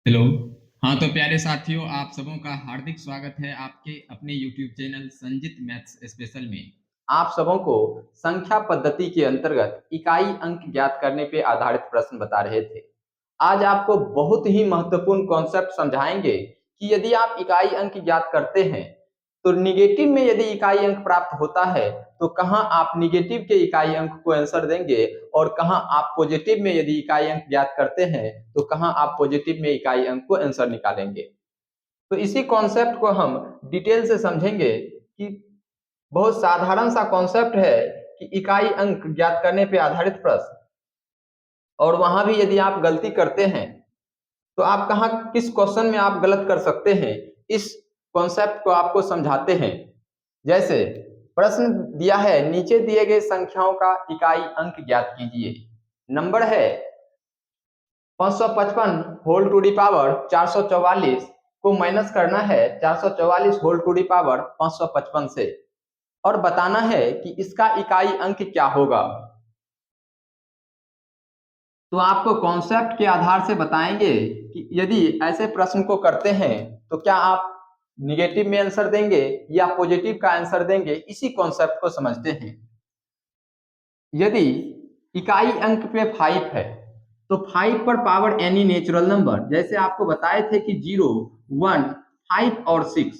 Hello. हाँ तो प्यारे साथियों, आप सबों का हार्दिक स्वागत है आपके अपने YouTube channel Sanjit maths special में। आप सबों को संख्या पद्धति के अंतर्गत इकाई अंक ज्ञात करने पे आधारित प्रश्न बता रहे थे। आज आपको बहुत ही महत्वपूर्ण कॉन्सेप्ट समझाएंगे कि यदि आप इकाई अंक ज्ञात करते हैं तो निगेटिव में यदि इकाई अंक प्राप्त होता है तो कहां आप निगेटिव के इकाई अंक को आंसर देंगे और कहां आप पॉजिटिव में यदि इकाई अंक ज्ञात करते हैं तो कहां आप पॉजिटिव में इकाई अंक को आंसर निकालेंगे। तो इसी कॉन्सेप्ट को हम डिटेल से समझेंगे कि बहुत साधारण सा कॉन्सेप्ट है कि इकाई अंक ज्ञात करने पे आधारित प्रश्न, और वहां भी यदि आप गलती करते हैं तो आप कहां किस क्वेश्चन में आप गलत कर सकते हैं, इस कॉन्सेप्ट को आपको समझाते हैं। जैसे प्रश्न दिया है, नीचे दिए गए संख्याओं का इकाई अंक ज्ञात कीजिए। नंबर है 555 होल टू दी पावर 444 को माइनस करना है 444 होल टू दी पावर 555 से, और बताना है कि इसका इकाई अंक क्या होगा। तो आपको कॉन्सेप्ट के आधार से बताएंगे कि यदि ऐसे प्रश्न को करते हैं तो क्या आप निगेटिव में आंसर देंगे या पॉजिटिव का आंसर देंगे। इसी कॉन्सेप्ट को समझते हैं। यदि इकाई अंक पे 5 है तो 5 पर पावर एनी नेचुरल नंबर, जैसे आपको बताए थे कि 0, 1, 5 और 6,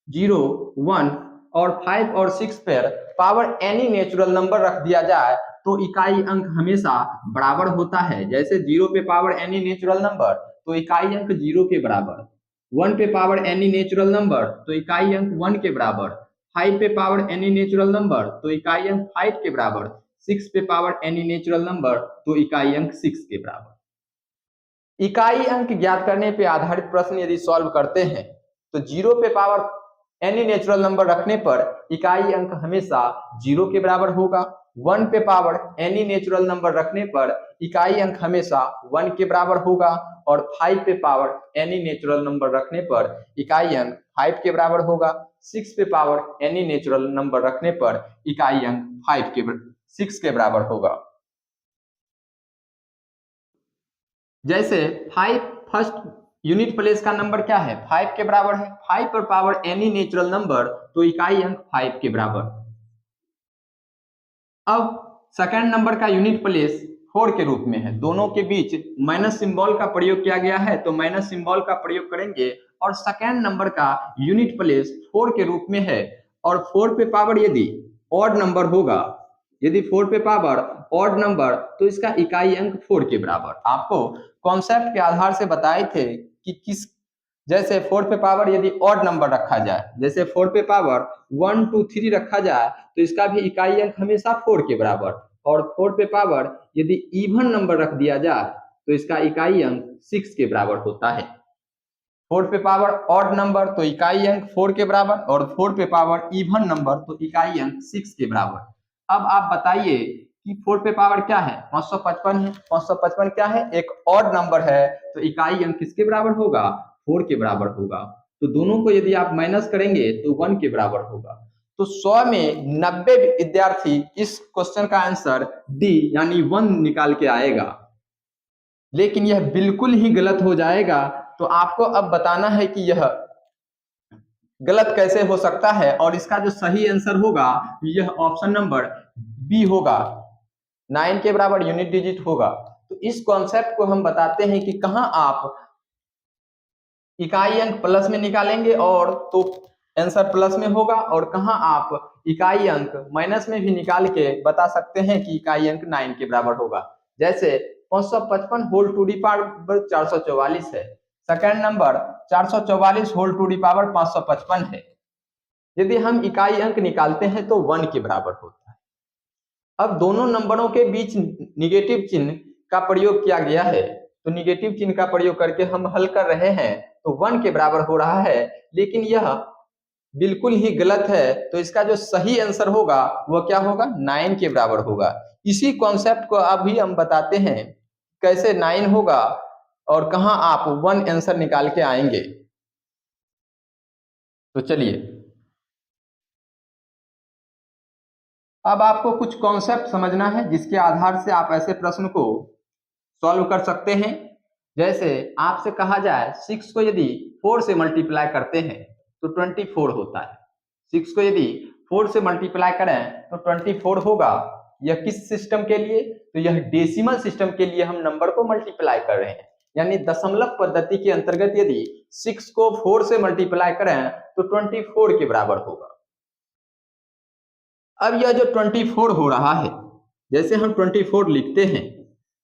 0, 1 और 5 और 6 पर पावर एनी नेचुरल नंबर रख दिया जाए तो इकाई अंक हमेशा बराबर होता है। जैसे 0 पे पावर एनी नेचुरल नंबर तो इकाई अंक 0 के बराबर, 1 पे पावर एनी नेचुरल नंबर तो इकाई अंक 1 के बराबर, 5 पे पावर एनी नेचुरल नंबर तो इकाई अंक 5 के बराबर, 6 पे पावर एनी नेचुरल नंबर तो इकाई अंक 6 के बराबर। इकाई अंक ज्ञात करने पे आधारित प्रश्न यदि सॉल्व करते हैं तो 0 पे पावर एनी नेचुरल नंबर रखने पर इकाई अंक हमेशा 0 के बराबर होगा। 1 पे पावर एनी नेचुरल नंबर रखने पर इकाई अंक हमेशा 1 के बराबर होगा, और 5 पे पावर एनी नेचुरल नंबर रखने पर इकाई अंक 5 के बराबर होगा। 6 पे पावर एनी नेचुरल नंबर रखने पर इकाई अंक 6 के बराबर होगा। जैसे 5 फर्स्ट यूनिट प्लेस का नंबर क्या है, 5 के बराबर है। 5 पर पावर एनी नेचुरल नंबर तो इकाई अंक 5 के बराबर। अब सेकंड नंबर का यूनिट प्लेस 4 के रूप में है, दोनों के बीच माइनस सिंबल का प्रयोग किया गया है तो माइनस सिंबल का प्रयोग करेंगे। और सेकंड नंबर का यूनिट प्लेस 4 के रूप में है, और 4 पे पावर यदि ऑड नंबर होगा, यदि 4 पे पावर ऑड नंबर तो इसका इकाई अंक 4 के बराबर। आपको कॉन्सेप्ट के आधार से बताए थे कि किस, जैसे 4 पे पावर यदि ऑड नंबर रखा जाए, जैसे 4 पे पावर 1 2 3 रखा जाए तो इसका भी इकाई अंक हमेशा 4 के बराबर, और 4 पे पावर यदि इवन नंबर रख दिया जाए तो इसका इकाई अंक 6 के बराबर होता है। 4 पे पावर ऑड नंबर तो इकाई अंक 4 के बराबर, और 4 पे पावर इवन नंबर तो इकाई अंक 6 के बराबर। अब आप बताइए कि 4 पे पावर क्या है, 555 है। 555 क्या है, एक ऑड नंबर है तो इकाई अंक किसके बराबर होगा, 4 के बराबर होगा। तो दोनों को यदि आप माइनस करेंगे तो 1 के बराबर होगा। तो 100 में 90 विद्यार्थी इस क्वेश्चन का आंसर डी यानी 1 निकाल के आएगा, लेकिन यह बिल्कुल ही गलत हो जाएगा। तो आपको अब बताना है कि यह गलत कैसे हो सकता है, और इसका जो सही आंसर होगा यह ऑप्शन नंबर बी होगा, 9 के बराबर यूनिट डिजिट होगा। तो इस कॉन्सेप्ट को हम बताते हैं कि कहां आप इकाई अंक प्लस में निकालेंगे और तो आंसर प्लस में होगा, और कहां आप इकाई अंक माइनस में भी निकाल के बता सकते हैं कि इकाई अंक 9 के बराबर होगा। जैसे 555 होल टू दी पावर 444 है, second number 444 whole to the power 555 है। यदि हम इकाई अंक निकालते हैं तो 1 के बराबर होता है। अब दोनों नंबरों के बीच निगेटिव चिन्ह का प्रयोग किया गया है, तो निगेटिव चिन्ह का प्रयोग करके हम हल कर रहे हैं तो 1 के बराबर हो रहा है, लेकिन यह बिल्कुल ही गलत है। तो इसका जो सही आंसर होगा वह क्या होगा, 9 के बराबर होगा। इसी कॉन्सेप्ट को अभी हम बताते हैं कैसे 9 होगा और कहां आप 1 आंसर निकाल के आएंगे। तो चलिए अब आपको कुछ कॉन्सेप्ट समझना है जिसके आधार से आप ऐसे प्रश्न को सॉल्व कर सकते हैं। जैसे आपसे कहा जाए 6 को यदि 4 से मल्टीप्लाई करते हैं तो 24 होता है। 6 को यदि 4 से मल्टीप्लाई करें तो 24 होगा। यह किस सिस्टम के लिए? तो यह डेसिमल सिस्टम के लिए हम नंबर को मल्टीप्लाई कर रहे हैं, यानी दशमलव पद्धति के अंतर्गत यदि 6 को 4 से मल्टीप्लाई करें तो 24 के बराबर होगा। अब यह जो 24 हो रहा है, जैसे हम 24 लिखते हैं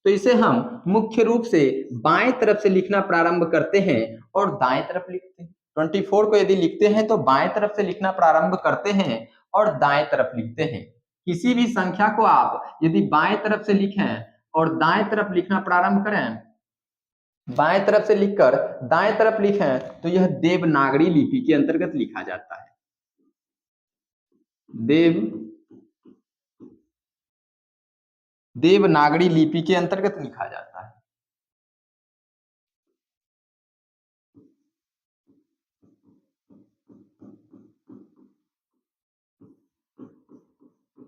तो इसे हम मुख्य रूप से बाएं तरफ से लिखना प्रारंभ करते हैं और दाएं तरफ लिखते हैं। 24 को यदि लिखते हैं तो बाएं तरफ से लिखना प्रारंभ करते हैं और दाएं तरफ लिखते हैं। किसी भी संख्या को आप यदि बाएं तरफ से लिखें और दाएं तरफ लिखना प्रारंभ करें, बाएं तरफ से लिखकर दाएं तरफ लिखें तो यह देवनागरी लिपि के अंतर्गत लिखा जाता है। देवनागरी लिपि के अंतर्गत लिखा जाता है।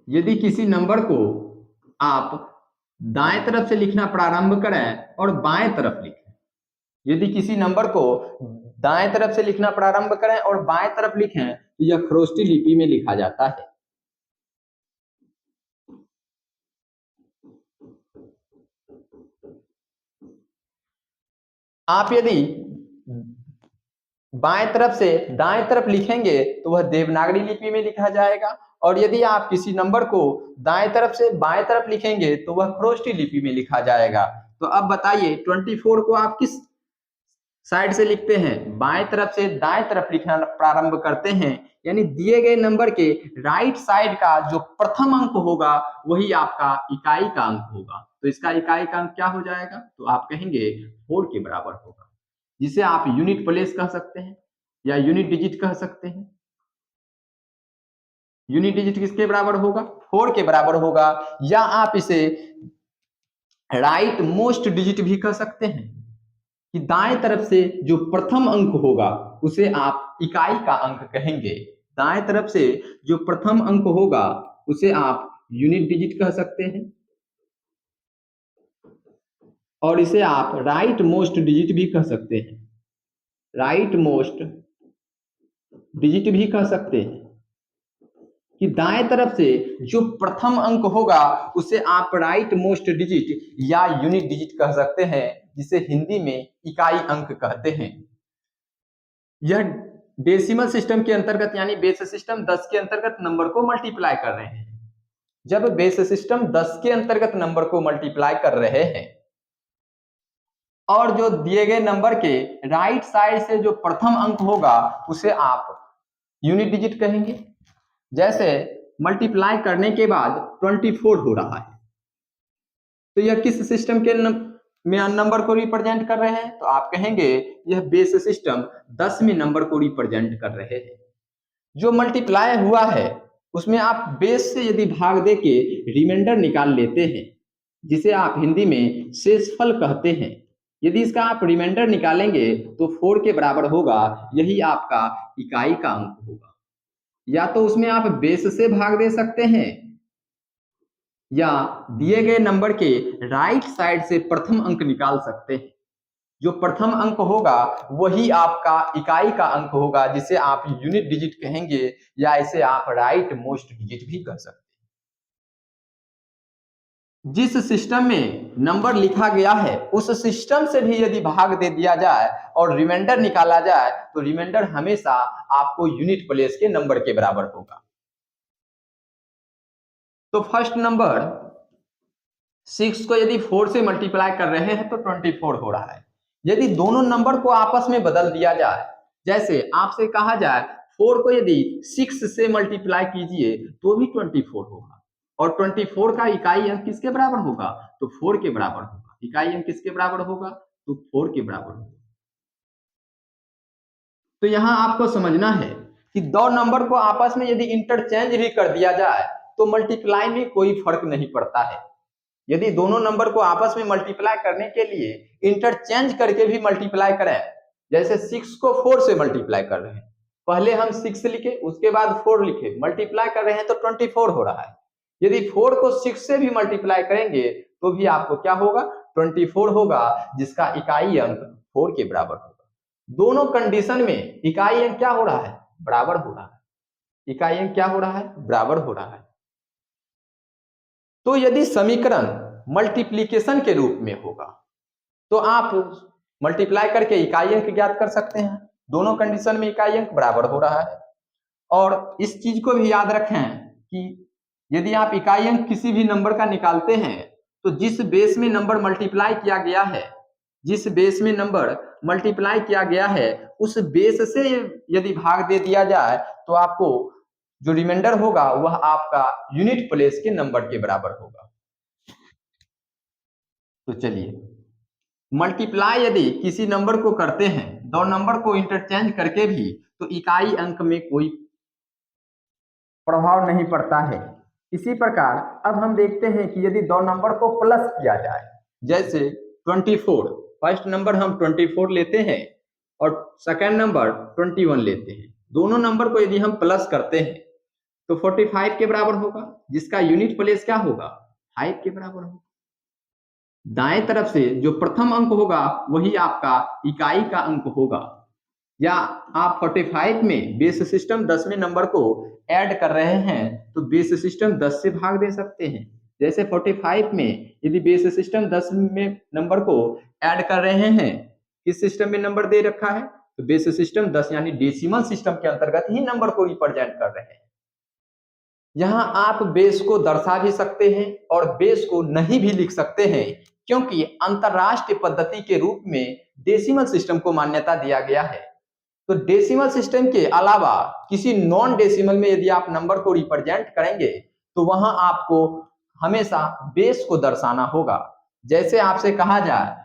यदि किसी नंबर को आप दाएं तरफ से लिखना प्रारंभ करें और बाएं तरफ लिखें, यदि किसी नंबर को दाएं तरफ से लिखना प्रारंभ करें और बाएं तरफ लिखें तो यह खरोष्टी लिपि में लिखा जाता है। आप यदि बाएं तरफ से दाएं तरफ लिखेंगे तो वह देवनागरी लिपि में लिखा जाएगा, और यदि आप किसी नंबर को दाएं तरफ से बाएं तरफ लिखेंगे तो वह खरोष्टी लिपि में लिखा जाएगा। तो अब बताइए 24 को आप किस साइड से लिखते हैं? बाएं तरफ से दाएं तरफ लिखना प्रारंभ करते हैं, यानी दिए गए नंबर के राइट साइड का जो प्रथम अंक होगा वही आपका इकाई का अंक होगा। तो इसका इकाई का अंक क्या हो जाएगा? तो आप कहेंगे 4 के बराबर होगा, जिसे आप यूनिट प्लेस कह सकते हैं या यूनिट डिजिट कह सकते हैं। यूनिट डिजिट किसके बराबर होगा? 4 के बराबर होगा, या आप इसे राइट मोस्ट डिजिट भी कह सकते हैं कि दाएं तरफ से जो प्रथम अंक होगा उसे आप इकाई का अंक कहेंगे। दाएं तरफ से जो प्रथम अंक होगा उसे आप यूनिट डिजिट कह सकते हैं, और इसे आप राइट मोस्ट डिजिट भी कह सकते हैं। राइट मोस्ट डिजिट भी कह सकते हैं कि दाएं तरफ से जो प्रथम अंक होगा उसे आप राइट मोस्ट डिजिट या यूनिट डिजिट कह सकते हैं, जिसे हिंदी में इकाई अंक कहते हैं। यह डेसिमल सिस्टम के अंतर्गत यानी बेस सिस्टम 10 के अंतर्गत नंबर को मल्टीप्लाई कर रहे हैं। जब बेस सिस्टम 10 के अंतर्गत नंबर को मल्टीप्लाई कर रहे हैं और जो दिए गए नंबर के राइट साइड से जो प्रथम अंक होगा उसे आप यूनिट डिजिट कहेंगे। जैसे मल्टीप्लाई करने के बाद 24 हो रहा है, तो यह किस सिस्टम के में नंबर को रिप्रेजेंट कर रहे हैं? तो आप कहेंगे यह बेस सिस्टम 10वें नंबर को रिप्रेजेंट कर रहे हैं। जो मल्टीप्लाई हुआ है उसमें आप बेस से यदि भाग दे के रिमाइंडर निकाल लेते हैं, जिसे आप हिंदी में शेषफल कहते हैं। यदि इसका आप रिमाइंडर निकालेंगे तो 4 के बराबर होगा, यही आपका इकाई का अंक होगा। या तो उसमें आप बेस से भाग दे सकते हैं या दिए गए नंबर के राइट साइड से प्रथम अंक निकाल सकते हैं। जो प्रथम अंक होगा वही आपका इकाई का अंक होगा, जिसे आप यूनिट डिजिट कहेंगे, या इसे आप राइट मोस्ट डिजिट भी कह सकते हैं। जिस सिस्टम में नंबर लिखा गया है उस सिस्टम से भी यदि भाग दे दिया जाए और रिमाइंडर निकाला जाए तो रिमाइंडर हमेशा आपको यूनिट प्लेस के नंबर के बराबर होगा। तो फर्स्ट नंबर 6 को यदि 4 से मल्टीप्लाई कर रहे हैं तो 24 हो रहा है। यदि दोनों नंबर को आपस में बदल दिया जाए, जैसे आपसे कहा जाए 4 को यदि 6 से मल्टीप्लाई कीजिए तो भी 24 होगा, और 24 का इकाई अंक किसके बराबर होगा? तो 4 के बराबर होगा। इकाई अंक किसके बराबर होगा? तो 4 के बराबर होगा। तो यहां आपको समझना है कि दो नंबर को आपस में यदि इंटरचेंज भी कर दिया जाए तो मल्टीप्लाई में कोई फर्क नहीं पड़ता है। यदि दोनों नंबर को आपस में मल्टीप्लाई करने के लिए इंटरचेंज करके भी मल्टीप्लाई करें, जैसे 6 को 4 से मल्टीप्लाई कर रहे हैं, पहले हम 6 लिखे उसके बाद 4 लिखे, मल्टीप्लाई कर रहे हैं तो 24 हो रहा है। यदि 4 को 6 से भी मल्टीप्लाई करेंगे तो भी आपको क्या होगा? 24 होगा, जिसका इकाई अंक 4 के बराबर होगा। दोनों कंडीशन में इकाई अंक क्या हो रहा है, बराबर हो रहा है। इकाई अंक क्या हो रहा है, बराबर हो रहा है। तो यदि समीकरण मल्टीप्लिकेशन के रूप में होगा तो आप मल्टीप्लाई करके इकाई अंक ज्ञात कर सकते हैं। दोनों कंडीशन में इकाई अंक बराबर हो रहा है। और इस चीज को भी याद रखें कि यदि आप इकाई अंक किसी भी नंबर का निकालते हैं तो जिस बेस में नंबर मल्टीप्लाई किया गया है, जिस बेस में नंबर मल्टीप्लाई किया गया है उस बेस से यदि भाग दे दिया जाए तो आपको जो रिमाइंडर होगा वह आपका यूनिट प्लेस के नंबर के बराबर होगा। तो चलिए, मल्टीप्लाई यदि किसी नंबर को करते हैं, दो नंबर को इंटरचेंज करके भी, तो इकाई अंक में कोई प्रभाव नहीं पड़ता है। इसी प्रकार अब हम देखते हैं कि यदि दो नंबर को प्लस किया जाए, जैसे 24, फर्स्ट नंबर हम 24 लेते हैं और सेकंड नंबर 21 लेते हैं। दोनों नंबर को यदि हम प्लस करते हैं तो 45 के बराबर होगा, जिसका यूनिट प्लेस क्या होगा, 5 के बराबर होगा। दाएं तरफ से जो प्रथम अंक होगा वही आपका इकाई का अंक होगा। या आप 45 में बेस सिस्टम 10वें नंबर को ऐड कर रहे हैं तो बेस सिस्टम 10 से भाग दे सकते हैं। जैसे 45 में यदि बेस सिस्टम 10वें नंबर को ऐड कर रहे हैं, किस सिस्टम में नंबर दे रखा है, तो बेस सिस्टम 10 यानी डेसिमल सिस्टम के अंतर्गत ही नंबर को रिप्रेजेंट कर रहे हैं। यहां आप बेस को दर्शा भी सकते हैं और बेस को नहीं भी लिख सकते हैं, क्योंकि अंतरराष्ट्रीय पद्धति के रूप में डेसिमल सिस्टम को मान्यता दिया गया है। तो डेसिमल सिस्टम के अलावा किसी नॉन डेसिमल में यदि आप नंबर को रिप्रेजेंट करेंगे तो वहां आपको हमेशा बेस को दर्शाना होगा। जैसे आपसे कहा जाए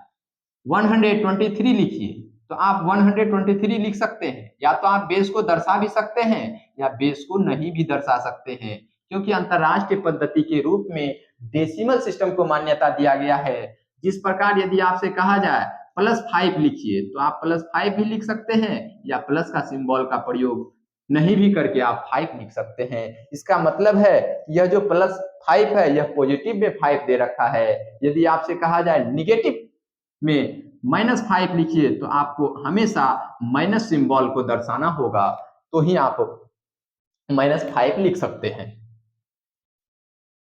123 लिखिए तो आप 123 लिख सकते हैं, या तो आप बेस को दर्शा भी सकते हैं या बेस को नहीं भी दर्शा सकते हैं, क्योंकि अंतरराष्ट्रीय पद्धति के रूप में डेसिमल सिस्टम को मान्यता दिया गया है। जिस प्रकार यदि आपसे कहा जाए +5 लिखिए तो आप +5 भी लिख सकते हैं या प्लस का सिंबल का प्रयोग नहीं भी करके आप 5 लिख सकते हैं। इसका मतलब है यह जो +5 है यह पॉजिटिव में 5 दे रखा है। यदि आपसे कहा जाए निगेटिव में -5 लिखिए तो आपको हमेशा माइनस सिंबल को दर्शाना होगा, तो ही आप -5 लिख सकते हैं।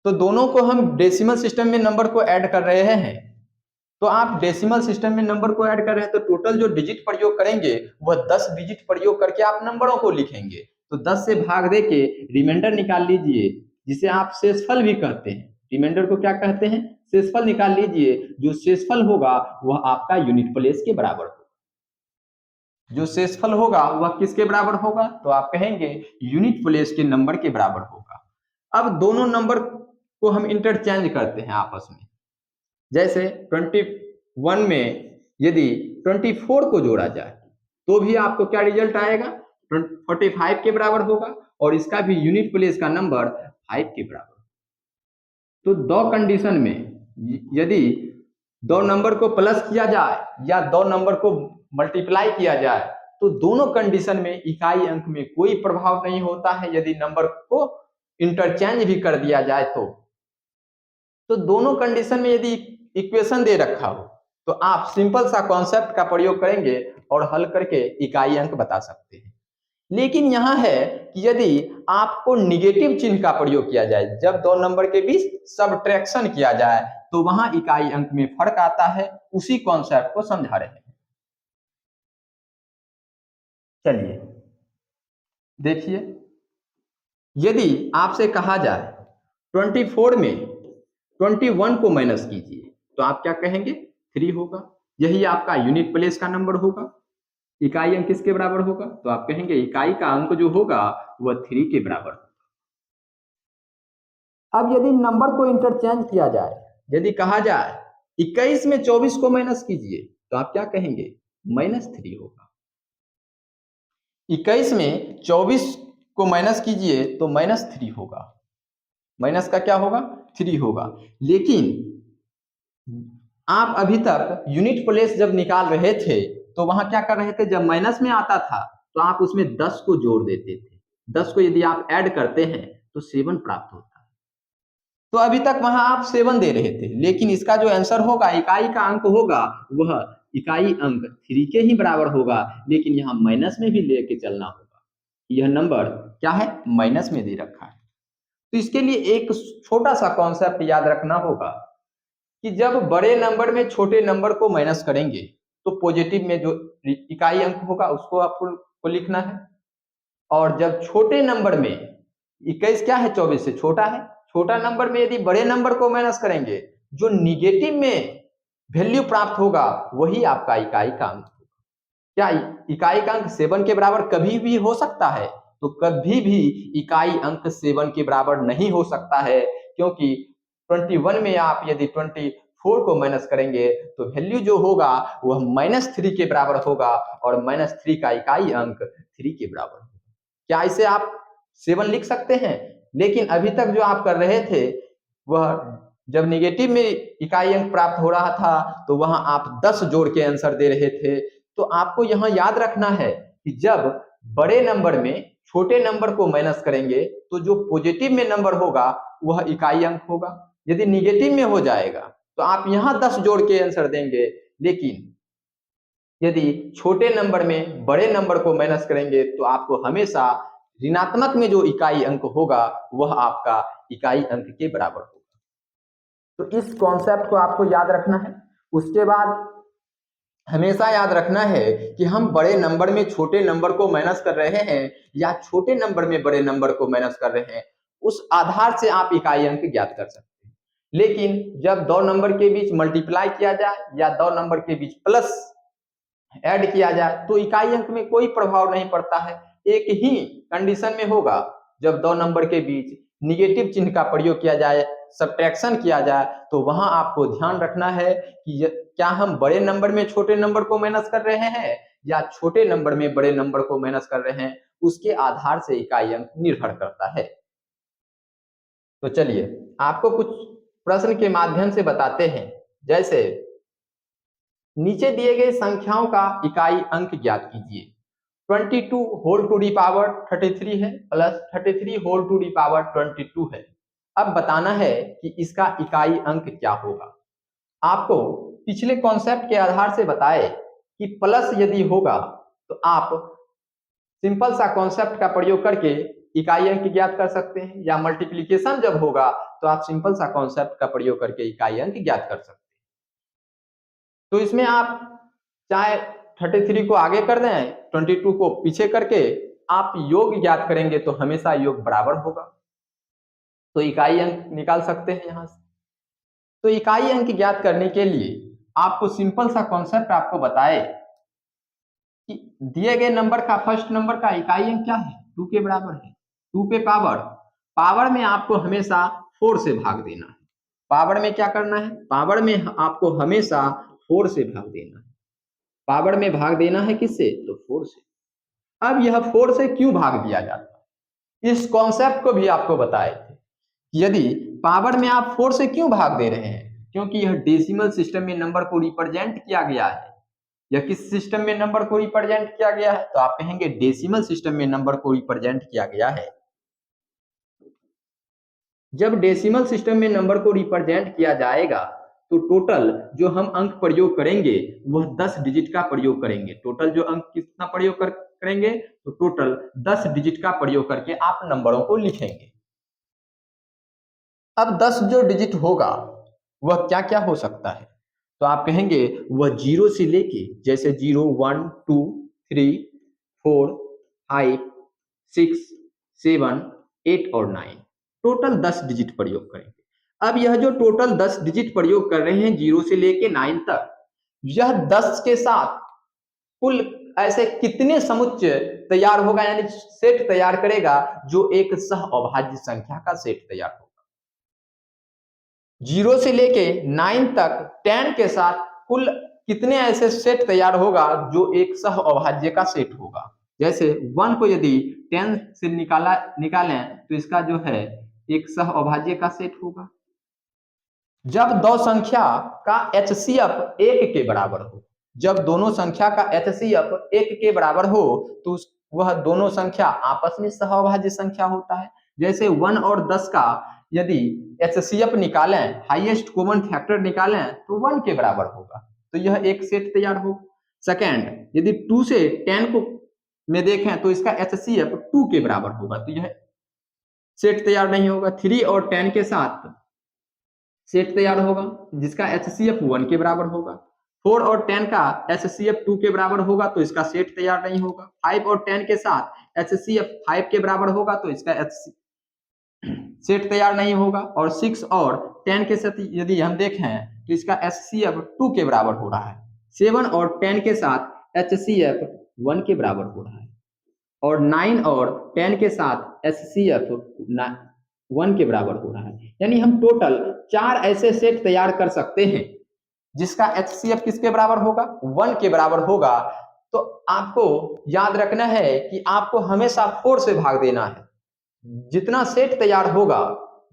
तो दोनों को हम डेसिमल सिस्टम में नंबर को ऐड कर रहे हैं, तो आप डेसिमल सिस्टम में नंबर को ऐड कर रहे हैं तो टोटल जो डिजिट प्रयोग करेंगे वह 10 डिजिट प्रयोग करके आप नंबरों को लिखेंगे। तो 10 से भाग दे के रिमाइंडर निकाल लीजिए, जिसे आप शेषफल भी कहते हैं। रिमाइंडर को क्या कहते हैं, शेषफल निकाल लीजिए। जो शेषफल होगा वह आपका यूनिट प्लेस के बराबर होगा। जो शेषफल होगा वह किसके बराबर होगा, तो आप कहेंगे यूनिट प्लेस के नंबर के बराबर होगा। अब दोनों नंबर को हम इंटरचेंज करते हैं आपस में। जैसे 21 में यदि 24 को जोड़ा जाए तो भी आपको क्या रिजल्ट आएगा, 45 के बराबर होगा और इसका भी यूनिट प्लेस का नंबर 5 के बराबर। तो दो कंडीशन में यदि दो नंबर को प्लस किया जाए या दो नंबर को मल्टीप्लाई किया जाए तो दोनों कंडीशन में इकाई अंक में कोई प्रभाव नहीं होता है। यदि नंबर को इंटरचेंज भी कर दिया जाए तो दोनों कंडीशन में यदि इक्वेशन दे रखा हो तो आप सिंपल सा कॉन्सेप्ट का प्रयोग करेंगे और हल करके इकाई अंक बता सकते हैं। लेकिन यहां है कि यदि आपको निगेटिव चिन्ह का प्रयोग किया जाए, जब दो नंबर के बीच सबट्रैक्शन किया जाए तो वहां इकाई अंक में फर्क आता है। उसी कॉन्सेप्ट को समझा रहे हैं। चलिए देखिए, यदि आपसे कहा जाए 24 में 21 को माइनस कीजिए तो आप क्या कहेंगे, 3 होगा। यही आपका यूनिट प्लेस का नंबर होगा। इकाई अंक किसके बराबर होगा, तो आप कहेंगे इकाई का अंक जो होगा वह 3 के बराबर होगा। अब यदि नंबर को इंटरचेंज किया जाए, यदि कहा जाए 21 में 24 को माइनस कीजिए तो आप क्या कहेंगे, -3 होगा। 21 में 24 को माइनस कीजिए तो -3 होगा। माइनस का क्या होगा, 3 होगा। लेकिन आप अभी तक यूनिट प्लेस जब निकाल रहे थे तो वहां क्या कर रहे थे, जब माइनस में आता था तो आप उसमें 10 को जोड़ देते थे। 10 को यदि आप ऐड करते हैं तो 7 प्राप्त होता है। तो अभी तक वहां आप 7 दे रहे थे, लेकिन इसका जो आंसर होगा, इकाई का अंक होगा, वह इकाई अंक 3 के ही बराबर होगा, लेकिन यहाँ माइनस में भी लेके चलना होगा। यह नंबर क्या है, माइनस में दे रखा है। तो इसके लिए एक छोटा सा कॉन्सेप्ट याद रखना होगा कि जब बड़े नंबर में छोटे नंबर को माइनस करेंगे तो पॉजिटिव में जो इकाई अंक होगा उसको आपको लिखना है, और जब छोटे नंबर में 21 क्या है, 24 से छोटा है, छोटा नंबर में यदि बड़े नंबर को माइनस करेंगे, जो निगेटिव में वैल्यू प्राप्त होगा वही आपका इकाई का अंक होगा। क्या इकाई का अंक 7 के बराबर कभी भी हो सकता है? तो कभी भी इकाई अंक 7 के बराबर नहीं हो सकता है, क्योंकि 21 में आप यदि 24 को माइनस करेंगे तो वैल्यू जो होगा वह -3 के बराबर होगा, और -3 का इकाई अंक 3 के बराबर होगा। क्या इसे आप 7 लिख सकते हैं? लेकिन अभी तक जो आप कर रहे थे, वह जब निगेटिव में इकाई अंक प्राप्त हो रहा था तो वहां आप 10 जोड़ के आंसर दे रहे थे। तो आपको यहां याद रखना है कि जब बड़े नंबर में छोटे नंबर को माइनस करेंगे तो जो पॉजिटिव में नंबर होगा वह इकाई अंक होगा, यदि निगेटिव में हो जाएगा तो आप यहां 10 जोड़ के आंसर देंगे, लेकिन यदि छोटे नंबर में बड़े नंबर को माइनस करेंगे तो आपको हमेशा ऋणात्मक में जो इकाई अंक होगा वह आपका इकाई अंक के बराबर होगा। तो इस कॉन्सेप्ट को आपको याद रखना है। उसके बाद हमेशा याद रखना है कि हम बड़े नंबर में छोटे नंबर को माइनस कर रहे हैं या छोटे नंबर में बड़े नंबर को माइनस कर रहे हैं, उस आधार से आप इकाई अंक ज्ञात कर सकते हैं। लेकिन जब दो नंबर के बीच मल्टीप्लाई किया जाए या दो नंबर के बीच प्लस ऐड किया जाए तो इकाई अंक में कोई प्रभाव नहीं पड़ता है। एक ही कंडीशन में होगा, जब दो नंबर के बीच निगेटिव चिन्ह का प्रयोग किया जाए, सब्ट्रैक्शन किया जाए, तो वहां आपको ध्यान रखना है कि क्या हम बड़े नंबर में छोटे नंबर को माइनस कर रहे हैं या छोटे नंबर में बड़े नंबर को माइनस कर रहे हैं, उसके आधार से इकाई अंक निर्भर करता है। तो चलिए आपको कुछ प्रश्न के माध्यम से बताते हैं। जैसे नीचे दिए गए संख्याओं का इकाई अंक ज्ञात कीजिए। 22 होल टू दी पावर 33 है, plus 33 whole to the power 22 है। अब बताना है कि इसका इकाई अंक क्या होगा। आपको पिछले कॉन्सेप्ट के आधार से बताए कि प्लस यदि होगा तो आप सिंपल सा कॉन्सेप्ट का प्रयोग करके इकाई अंक ज्ञात कर सकते हैं, या मल्टीप्लीकेशन जब होगा तो आप सिंपल सा कॉन्सेप्ट का प्रयोग करके इकाई अंक ज्ञात कर सकते हैं। तो इसमें आप चाहे 33 को आगे कर दें, 22 को पीछे करके आप योग ज्ञात करेंगे तो हमेशा योग बराबर होगा, तो इकाई अंक निकाल सकते हैं यहां से। तो इकाई अंक ज्ञात करने के लिए आपको सिंपल सा कॉन्सेप्ट आपको बताए कि दिए गए नंबर का फर्स्ट नंबर का इकाई अंक क्या है, 2 के बराबर है। 2 पे पावर में आपको हमेशा 4 से भाग देना है। पावर में क्या करना है, पावर में आपको हमेशा 4 से भाग देना है। पावर में भाग देना है किससे, तो 4 से। अब यह 4 से क्यों भाग दिया जाता है, इस कॉन्सेप्ट को भी आपको बताए थे। यदि पावर में आप 4 से क्यों भाग दे रहे हैं, क्योंकि यह डेसिमल सिस्टम में नंबर को रिप्रेजेंट किया गया है। यह किस सिस्टम में नंबर को रिप्रेजेंट किया गया है, तो आप कहेंगे डेसिमल सिस्टम में नंबर को रिप्रेजेंट किया गया है। जब डेसिमल सिस्टम में नंबर को रिप्रेजेंट किया जाएगा तो टोटल जो हम अंक प्रयोग करेंगे वह 10 डिजिट का प्रयोग करेंगे। टोटल जो अंक कितना प्रयोग करेंगे, तो टोटल 10 डिजिट का प्रयोग करके आप नंबरों को लिखेंगे। अब 10 जो डिजिट होगा वह क्या क्या हो सकता है, तो आप कहेंगे वह 0 से लेके, जैसे 0, 1, 2, 3, 4, 5, 6, 7, 8 और 9, टोटल 10 डिजिट प्रयोग करेंगे। अब यह जो टोटल 10 डिजिट प्रयोग कर रहे हैं 0 से लेके 9 तक, यह 10 के साथ कुल ऐसे कितने समुच्चय तैयार होगा, यानी सेट तैयार करेगा जो एक सह अभाज्य संख्या का सेट तैयार होगा। 0 से लेके 9 तक 10 के साथ कुल कितने ऐसे सेट तैयार होगा जो एक सह अभाज्य का सेट होगा। जैसे 1 को यदि 10 से निकालें तो इसका जो है एक सह अभाज्य का सेट होगा। जब दो संख्या का HCF 1 के बराबर हो, जब दोनों संख्या का HCF 1 के बराबर हो तो वह दोनों संख्या आपस में सहअभाज्य संख्या होता है। जैसे 1 और 10 का यदि HCF निकालें, हाईएस्ट कॉमन फैक्टर निकालें तो 1 के बराबर होगा, तो यह एक सेट तैयार होगा। सेकेंड, यदि 2 से 10 को में देखें तो इसका HCF 2 के बराबर होगा, तो यह सेट तैयार नहीं होगा। 3 और 10 के साथ सेट तैयार होगा जिसका HCF 1 के बराबर होगा। 4 और 10 का HCF 2 के बराबर होगा तो इसका सेट तैयार नहीं होगा। 5 और 10 के साथ HCF 5 के बराबर होगा तो इसका सेट तैयार नहीं होगा। और 6 और 10 के साथ यदि हम देखें तो इसका HCF 2 के बराबर हो रहा है। 7 और 10 के साथ HCF 1 के बराबर हो रहा है। और 9 और 10 के साथ HCF 1 के बराबर हो रहा है। यानी हम टोटल 4 ऐसे सेट तैयार कर सकते हैं जिसका HCF किसके बराबर होगा, 1 के बराबर होगा। तो आपको याद रखना है कि आपको हमेशा 4 से भाग देना है। जितना सेट तैयार होगा,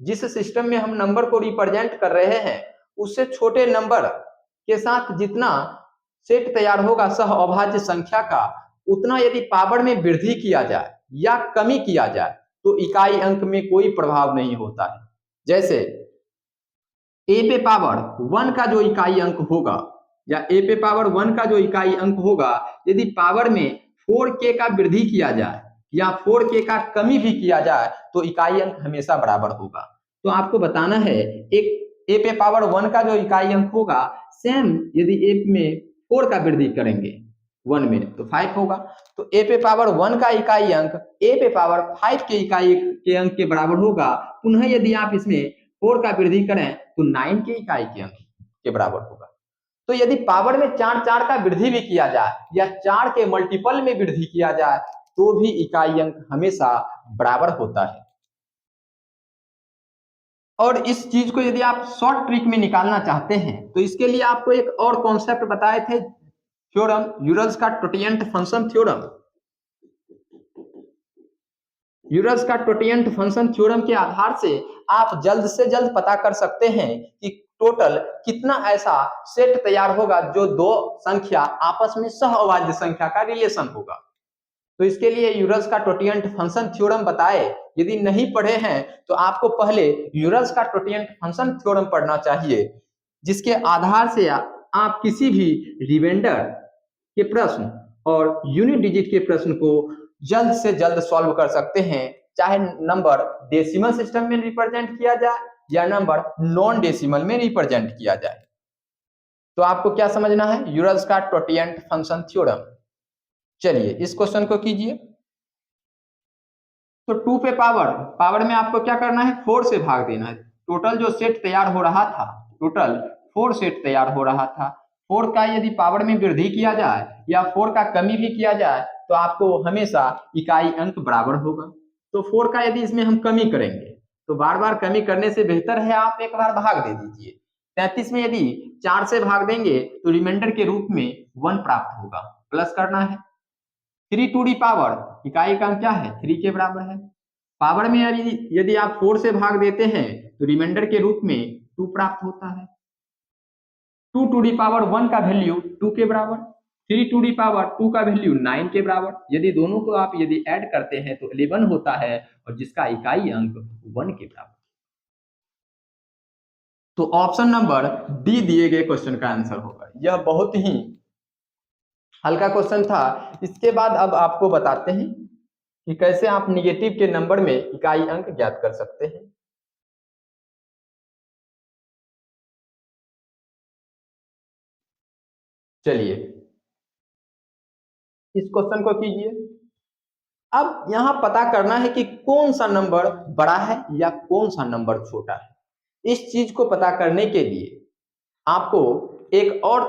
जिस सिस्टम में हम नंबर को रिप्रेजेंट कर रहे हैं, उससे छोटे नंबर के साथ जितना सेट तैयार होगा सह अभाज्य संख्या का, उतना यदि पावर में वृद्धि किया जाए या कमी किया जाए तो इकाई अंक में कोई प्रभाव नहीं होता है। जैसे a पे पावर 1 का जो इकाई अंक होगा या a पे पावर 1 का जो इकाई अंक होगा, यदि पावर में 4k का वृद्धि किया जाए या 4k का कमी भी किया जाए तो इकाई अंक हमेशा बराबर होगा। तो आपको बताना है एक a पे पावर 1 का जो इकाई अंक होगा, सेम यदि a में 4 का वृद्धि करेंगे 1 में तो 5 होगा। तो a पे पावर 1 का इकाई अंक a पे पावर 5 के इकाई के अंक के बराबर होगा। पुनः यदि आप इसमें 4 का वृद्धि करें तो 9 के इकाई के अंक के बराबर होगा। तो यदि पावर में 4 का वृद्धि भी किया जाए या 4 के मल्टीपल में वृद्धि किया जाए तो भी इकाई अंक हमेशा बराबर होता है। और इस चीज को यदि आप शॉर्ट ट्रिक में निकालना चाहते हैं तो इसके लिए आपको एक और कॉन्सेप्ट बताए थे, थ्योरम, यूलर्स का टोटिएंट फंक्शन थ्योरम। यूलर्स का टोटिएंट फंक्शन थ्योरम के आधार से आप जल्द से जल्द पता कर सकते हैं कि टोटल कितना ऐसा सेट तैयार होगा जो दो संख्या आपस में सहअभाज्य संख्या का रिलेशन होगा। तो इसके लिए यूलर्स का टोटिएंट फंक्शन थ्योरम बताए, यदि नहीं पढ़े हैं तो आपको पहले यूलर्स का टोटिएंट फंक्शन थ्योरम पढ़ना चाहिए, जिसके आधार से आप किसी भी रिमाइंडर के प्रश्न और यूनिट डिजिट के प्रश्न को जल्द से जल्द सॉल्व कर सकते हैं, चाहे नंबर डेसिमल सिस्टम में रिप्रेजेंट किया जाए या नंबर नॉन डेसिमल में रिप्रेजेंट किया जाए। तो आपको क्या समझना है, यूलर्स का टोटिएंट फंक्शन थ्योरम। चलिए इस क्वेश्चन को कीजिए। तो 2 पे पावर में आपको क्या करना है, 4 से भाग देना है। टोटल जो सेट तैयार हो रहा था, टोटल 4 सेट तैयार हो रहा था। 4 का यदि पावर में वृद्धि किया जाए या 4 का कमी भी किया जाए तो आपको हमेशा इकाई अंक बराबर होगा। तो 4 का यदि इसमें हम कमी करेंगे तो बार बार कमी करने से बेहतर है आप एक बार भाग दे दीजिए। 33 में यदि 4 से भाग देंगे तो रिमाइंडर के रूप में 1 प्राप्त होगा, प्लस करना है। 3 टू दी पावर इकाई का अंक क्या है, 3 के बराबर है। पावर में यदि आप 4 से भाग देते हैं तो रिमाइंडर के रूप में 2 प्राप्त होता है। 2 टू दी पावर 1 का वैल्यू 2 के बराबर, 3 टू दी पावर 2 का वैल्यू 9 के बराबर। यदि दोनों को आप यदि ऐड करते हैं तो 11 होता है और जिसका इकाई अंक 1 के बराबर। तो ऑप्शन नंबर डी दिए गए क्वेश्चन का आंसर होगा। यह बहुत ही हल्का क्वेश्चन था। इसके बाद अब आपको बताते हैं कि कैसे आप निगेटिव के नंबर में इकाई अंक ज्ञात कर सकते हैं। चलिए इस क्वेश्चन को कीजिए। अब यहां पता करना है कि कौन सा नंबर बड़ा है या कौन सा नंबर छोटा है। इस चीज को पता करने के लिए आपको एक और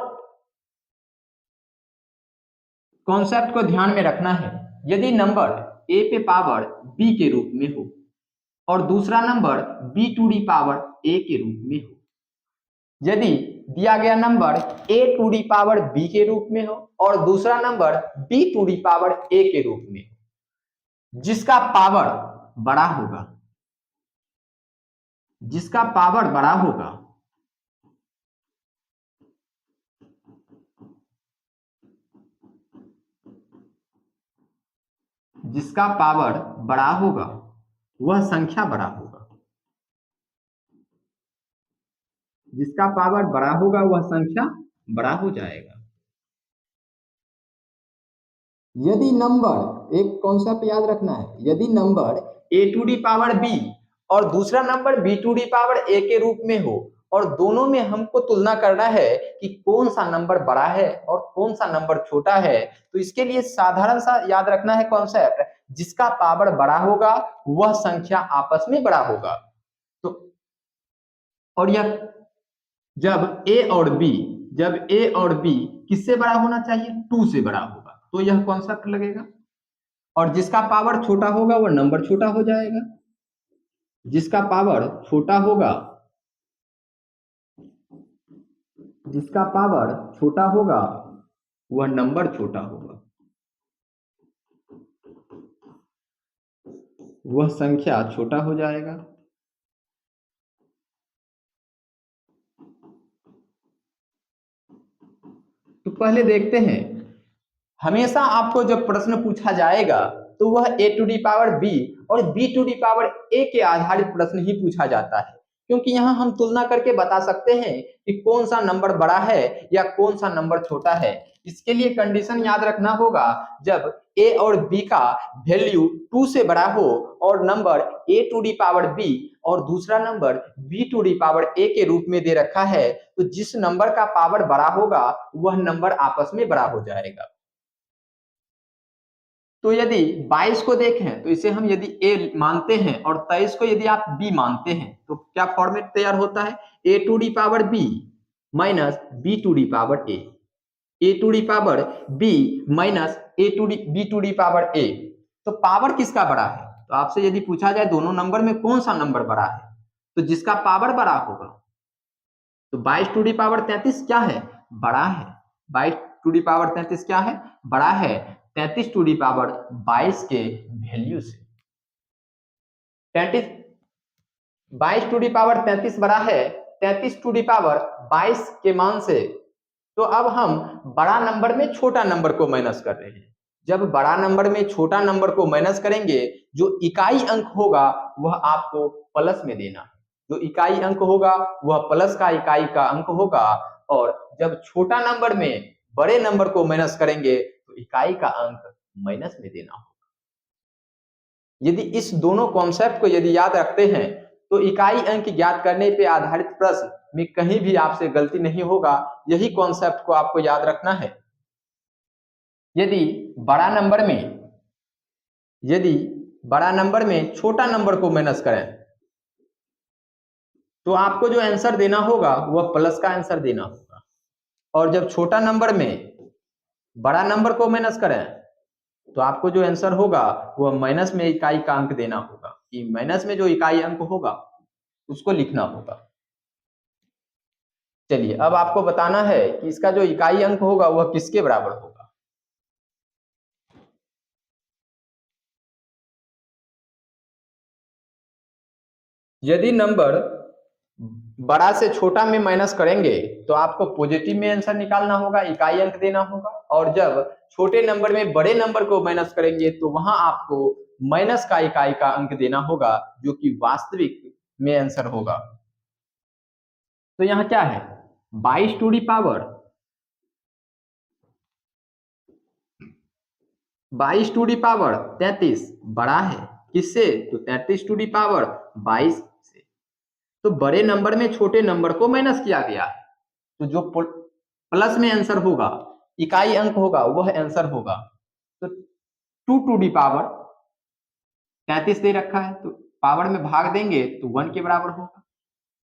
कॉन्सेप्ट को ध्यान में रखना है। यदि नंबर a पे पावर b के रूप में हो और दूसरा number b to the power a के रूप में हो, यदि दिया गया number a to the power b के रूप में हो और दूसरा number b to the power a के रूप में हो, जिसका पावर बड़ा होगा, जिसका पावर बड़ा होगा जिसका पावर बड़ा होगा वह संख्या बड़ा होगा। जिसका पावर बड़ा होगा वह संख्या बड़ा हो जाएगा। यदि नंबर, एक कॉन्सेप्ट याद रखना है, यदि number a to the power b और दूसरा number b to the power a के रूप में हो और दोनों में हमको तुलना करना है कि कौन सा नंबर बड़ा है और कौन सा नंबर छोटा है, तो इसके लिए साधारण सा याद रखना है कॉन्सेप्ट, जिसका पावर बड़ा होगा वह संख्या आपस में बड़ा होगा। तो और यह जब a और b, जब a और b किससे बड़ा होना चाहिए, 2 से बड़ा होगा, तो यह कॉन्सेप्ट लगेगा। और जिसका पावर छोटा होगा वह नंबर छोटा हो जाएगा, जिसका पावर छोटा होगा, जिसका पावर छोटा होगा वह नंबर छोटा होगा, वह संख्या छोटा हो जाएगा। तो पहले देखते हैं, हमेशा आपको जब प्रश्न पूछा जाएगा तो वह a to the power b और b to the power a के आधारित प्रश्न ही पूछा जाता है, क्योंकि यहाँ हम तुलना करके बता सकते हैं कि कौन सा नंबर बड़ा है या कौन सा नंबर छोटा है। इसके लिए कंडीशन याद रखना होगा, जब a और b का वैल्यू 2 से बड़ा हो और number a to the power b और दूसरा number b to the power a के रूप में दे रखा है, तो जिस नंबर का पावर बड़ा होगा वह नंबर आपस में बड़ा हो जाएगा। तो यदि 22 को देखें तो इसे हम यदि a मानते हैं और 23 को यदि आप b मानते हैं तो क्या फॉर्मेट तैयार होता है, a to the power b minus b to the power a to the power b minus b to the power a। तो पावर किसका बड़ा है, तो आपसे यदि पूछा जाए दोनों नंबर में कौन सा नंबर बड़ा है, तो जिसका पावर बड़ा होगा, तो 22 टू दी पावर 33 क्या है, बड़ा है। 22 टू दी पावर 33 क्या है, बड़ा है 33 टू दी पावर 22 के वैल्यू से। 33 22 टू दी पावर 33 बड़ा है 33 टू दी पावर 22 के मान से। तो अब हम बड़ा नंबर में छोटा नंबर को माइनस कर रहे हैं। जब बड़ा नंबर में छोटा नंबर को माइनस करेंगे, जो इकाई अंक होगा वह आपको प्लस में देना है, जो इकाई अंक होगा वह प्लस का इकाई का अंक होगा, और जब छोटा नंबर में बड़े नंबर को माइनस करेंगे तो इकाई का अंक माइनस में देना होगा। यदि इस दोनों कॉन्सेप्ट को यदि याद रखते हैं तो इकाई अंक ज्ञात करने पे आधारित प्रश्न में कहीं भी आपसे गलती नहीं होगा। यही कॉन्सेप्ट को आपको याद रखना है। यदि बड़ा नंबर में छोटा नंबर को माइनस करें तो आपको जो आंसर देना होगा वह प्लस का आंसर देना होगा, और जब छोटा नंबर में बड़ा नंबर को माइनस करें तो आपको जो आंसर होगा वह माइनस में इकाई का अंक देना होगा, कि माइनस में जो इकाई अंक होगा उसको लिखना होगा। चलिए अब आपको बताना है कि इसका जो इकाई अंक होगा वह किसके बराबर होगा। यदि नंबर बड़ा से छोटा में माइनस करेंगे तो आपको पॉजिटिव में आंसर निकालना होगा, इकाई अंक देना होगा, और जब छोटे नंबर में बड़े नंबर को माइनस करेंगे तो वहां आपको माइनस का इकाई का अंक देना होगा, जो कि वास्तविक में आंसर होगा। तो यहाँ क्या है, 22 टू दी पावर 33 बड़ा है किससे, तो 33 टू दी पावर 22 से। तो बड़े नंबर में छोटे नंबर को माइनस किया गया है, तो जो प्लस में आंसर होगा, इकाई अंक होगा, वह आंसर होगा। तो 2 टू दी पावर 33 दे रखा है तो पावर में भाग देंगे तो 1 के बराबर होगा,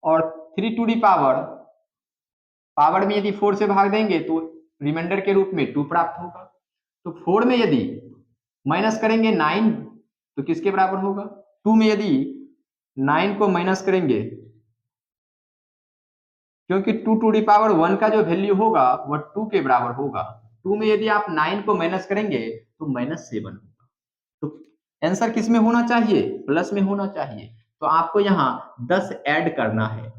और 3 टू दी पावर में यदि 4 से भाग देंगे तो रिमाइंडर के रूप में 2 प्राप्त होगा। तो 4 में यदि माइनस करेंगे 9 तो किसके बराबर होगा, 2 में यदि 9 को माइनस करेंगे, क्योंकि 2 टू दी पावर 1 का जो वैल्यू होगा वह 2 के बराबर होगा। 2 में यदि आप 9 को माइनस करेंगे तो -7 होगा। तो आंसर किस में होना चाहिए, प्लस में होना चाहिए। तो आपको यहाँ 10 ऐड करना है।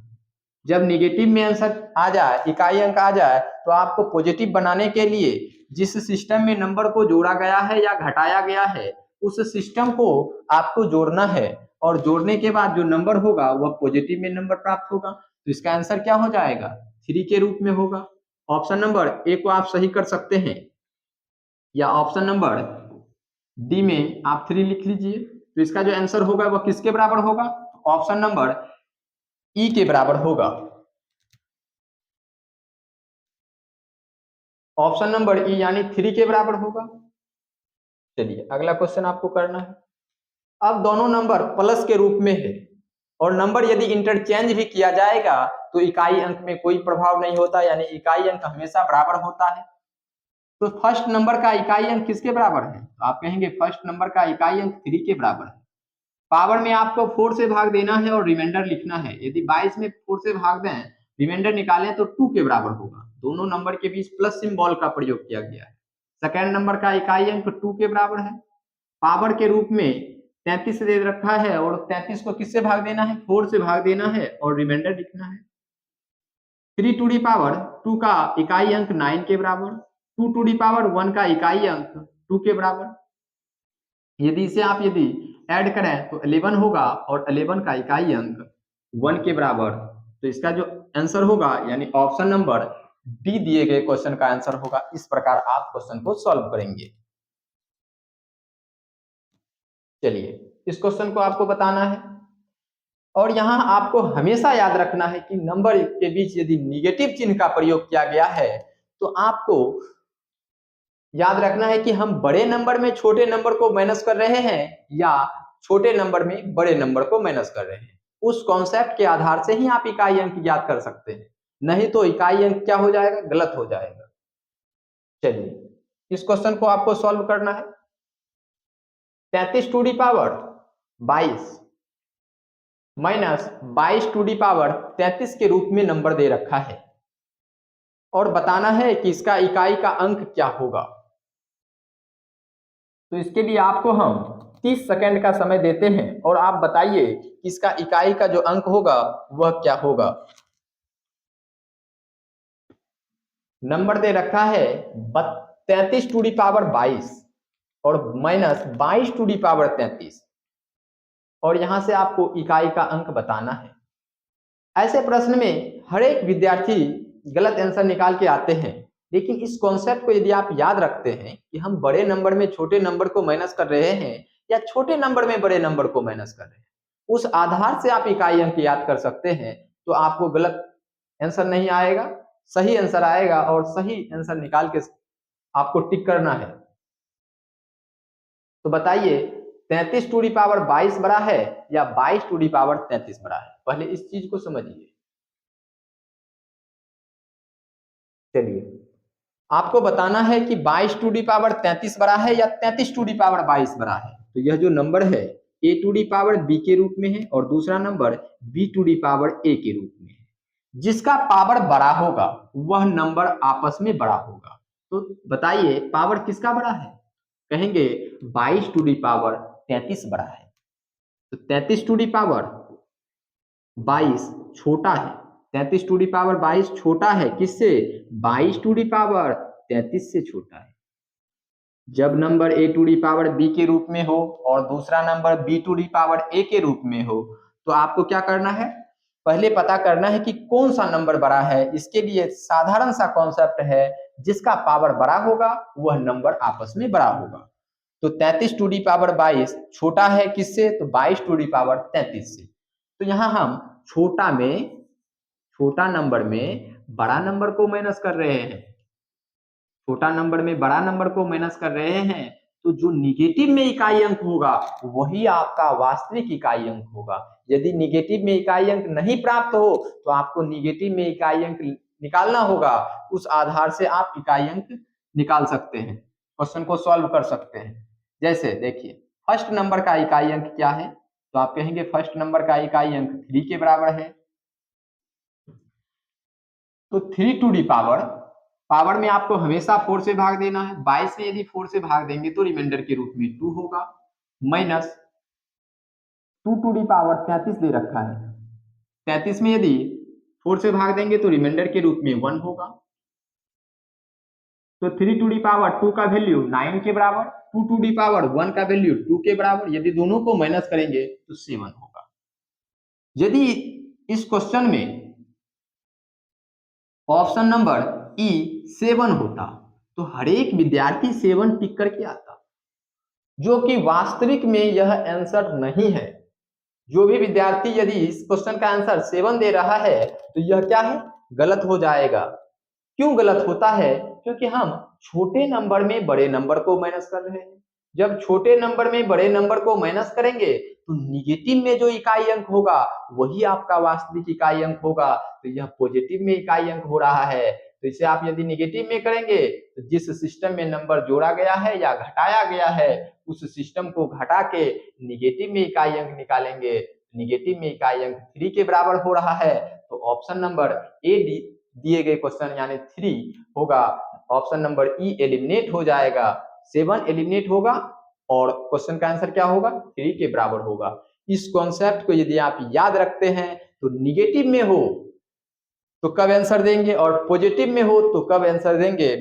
जब निगेटिव में आंसर आ जाए, इकाई अंक आ जाए, तो आपको पॉजिटिव बनाने के लिए जिस सिस्टम में नंबर को जोड़ा गया है या घटाया गया है उस सिस्टम को आपको जोड़ना है, और जोड़ने के बाद जो नंबर होगा वह पॉजिटिव में नंबर प्राप्त होगा। तो इसका आंसर क्या हो जाएगा, 3 के रूप में होगा। ऑप्शन नंबर ए को आप सही कर सकते हैं, या ऑप्शन नंबर डी में आप 3 लिख लीजिए। तो इसका जो आंसर होगा वह किसके बराबर होगा, ऑप्शन नंबर ई के बराबर होगा। ऑप्शन नंबर ई यानी 3 के बराबर होगा। चलिए अगला क्वेश्चन आपको करना है। अब दोनों नंबर प्लस के रूप में है, और नंबर यदि इंटरचेंज भी किया जाएगा तो इकाई अंक में कोई प्रभाव नहीं होता, यानी इकाई अंक हमेशा बराबर होता है। तो फर्स्ट नंबर का इकाई अंक किसके बराबर है, तो आप कहेंगे फर्स्ट नंबर का इकाई अंक 3 के बराबर है। पावर में आपको 4 से भाग देना है और रिमाइंडर लिखना है। यदि 22 में 4 से भाग दें, रिमाइंडर निकालें तो 2 के बराबर होगा। दोनों नंबर के बीच प्लस सिंबल का प्रयोग किया गया है। सेकेंड नंबर का इकाई अंक 2 के बराबर है। पावर के रूप में 33 दे रखा है, और 33 को किससे भाग देना है, 4 से भाग देना है और रिमाइंडर लिखना है। 3 टू दी पावर 2 का इकाई अंक 9 के बराबर, 2 टू दी पावर 1 का इकाई अंक 2 के बराबर। यदि इसे आप यदि ऐड करें तो 11 होगा, और 11 का इकाई अंक 1 के बराबर। तो इसका जो आंसर होगा यानी ऑप्शन नंबर डी दिए गए क्वेश्चन का आंसर होगा। इस प्रकार आप क्वेश्चन को सॉल्व करेंगे। चलिए इस क्वेश्चन को आपको बताना है, और यहां आपको हमेशा याद रखना है कि नंबर के बीच यदि निगेटिव चिन्ह का प्रयोग किया गया है तो आपको याद रखना है कि हम बड़े नंबर में छोटे नंबर को माइनस कर रहे हैं या छोटे नंबर में बड़े नंबर को माइनस कर रहे हैं। उस कॉन्सेप्ट के आधार से ही आप इकाई अंक याद कर सकते हैं, नहीं तो इकाई अंक क्या हो जाएगा, गलत हो जाएगा। चलिए इस क्वेश्चन को आपको सॉल्व करना है। 33 to the power 22 minus 22 to the power 33 के रूप में नंबर दे रखा है, और बताना है कि इसका इकाई का अंक क्या होगा। तो इसके लिए आपको हम 30 सेकंड का समय देते हैं, और आप बताइए कि इसका इकाई का जो अंक होगा वह क्या होगा। नंबर दे रखा है 33 टू दी पावर 22 और माइनस 22 टू दी पावर 33, और यहां से आपको इकाई का अंक बताना है। ऐसे प्रश्न में हर एक विद्यार्थी गलत आंसर निकाल के आते हैं, लेकिन इस कॉन्सेप्ट को यदि आप याद रखते हैं कि हम बड़े नंबर में छोटे नंबर को माइनस कर रहे हैं या छोटे नंबर में बड़े नंबर को माइनस कर रहे हैं, उस आधार से आप इकाई अंक याद कर सकते हैं, तो आपको गलत आंसर नहीं आएगा, सही आंसर आएगा, और सही आंसर निकाल के आपको टिक करना है। तो बताइए 33 टू दी पावर 22 बड़ा है या 22 टू दी पावर 33 बड़ा है, पहले इस चीज को समझिए। चलिए आपको बताना है कि 22 टू दी पावर 33 बड़ा है या 33 टू दी पावर 22 बड़ा है। तो यह जो नंबर है a to the power b के रूप में है, और दूसरा number b to the power a के रूप में है। जिसका पावर बड़ा होगा वह नंबर आपस में बड़ा होगा। तो बताइए पावर किसका बड़ा है, कहेंगे 22 टू दी पावर 33 बड़ा है। तो 33 टू दी पावर 22 छोटा है, 33 टू दी पावर 22 छोटा है किससे, 22 टू दी पावर 33 से छोटा है। जब number a to the power b के रूप में हो और दूसरा number b to the power a के रूप में हो, तो आपको क्या करना है, पहले पता करना है कि कौन सा नंबर बड़ा है। इसके लिए साधारण सा कॉन्सेप्ट है, जिसका पावर बड़ा होगा वह नंबर आपस में बड़ा होगा। तो 33 टू दी पावर 22 छोटा है किससे, तो 22 टू दी पावर 33 से। तो यहाँ हम छोटा नंबर में बड़ा नंबर को माइनस कर रहे हैं, छोटा नंबर में बड़ा नंबर को माइनस कर रहे हैं। तो जो निगेटिव में इकाई अंक होगा वही आपका वास्तविक इकाई अंक होगा। यदि निगेटिव में इकाई अंक नहीं प्राप्त हो तो आपको निगेटिव में इकाई अंक निकालना होगा, उस आधार से आप इकाई अंक निकाल सकते हैं, क्वेश्चन को सॉल्व कर सकते हैं। जैसे देखिए फर्स्ट नंबर का इकाई अंक क्या है, तो आप कहेंगे फर्स्ट नंबर का इकाई अंक 3 के बराबर है। तो 3 टू दी पावर में आपको हमेशा 4 से भाग देना है। 22 में यदि 4 से भाग देंगे तो रिमाइंडर के रूप में 2 होगा, माइनस 2 टू दी पावर 33 दे रखा है। 33 में यदि 4 से भाग देंगे तो रिमाइंडर के रूप में 1 होगा। तो 3 टू दी पावर 2 का वैल्यू 9 के बराबर, 2 टू दी पावर 1 का वैल्यू 2 के बराबर, यदि दोनों को माइनस करेंगे तो 7 होगा। यदि इस क्वेश्चन में ऑप्शन नंबर ई 7 होता, तो हर एक विद्यार्थी 7 टिक करके आता, जो कि वास्तविक में यह आंसर नहीं है। जो भी विद्यार्थी यदि इस क्वेश्चन का आंसर 7 दे रहा है तो यह क्या है, गलत हो जाएगा। क्यों गलत होता है? क्योंकि हम छोटे नंबर में बड़े नंबर को माइनस कर रहे हैं। जब छोटे नंबर में बड़े नंबर को माइनस करेंगे तो निगेटिव में जो इकाई अंक होगा वही आपका वास्तविक इकाई अंक होगा, तो यह पॉजिटिव में इकाई अंक हो रहा है। तो इसे आप यदि निगेटिव में करेंगे तो जिस सिस्टम में नंबर जोड़ा गया है या घटाया गया है उस सिस्टम को घटा के निगेटिव में इकाई अंक निकालेंगे। निगेटिव में इकाई अंक 3 के बराबर हो रहा है, तो ऑप्शन नंबर ए दिए गए क्वेश्चन यानी 3 होगा। ऑप्शन नंबर ई एलिमिनेट हो जाएगा, 7 एलिमिनेट होगा और क्वेश्चन का आंसर क्या होगा, 3 के बराबर होगा। इस कॉन्सेप्ट को यदि आप याद रखते हैं तो निगेटिव में हो तो कब आंसर देंगे और पॉजिटिव में हो तो कब आंसर देंगे,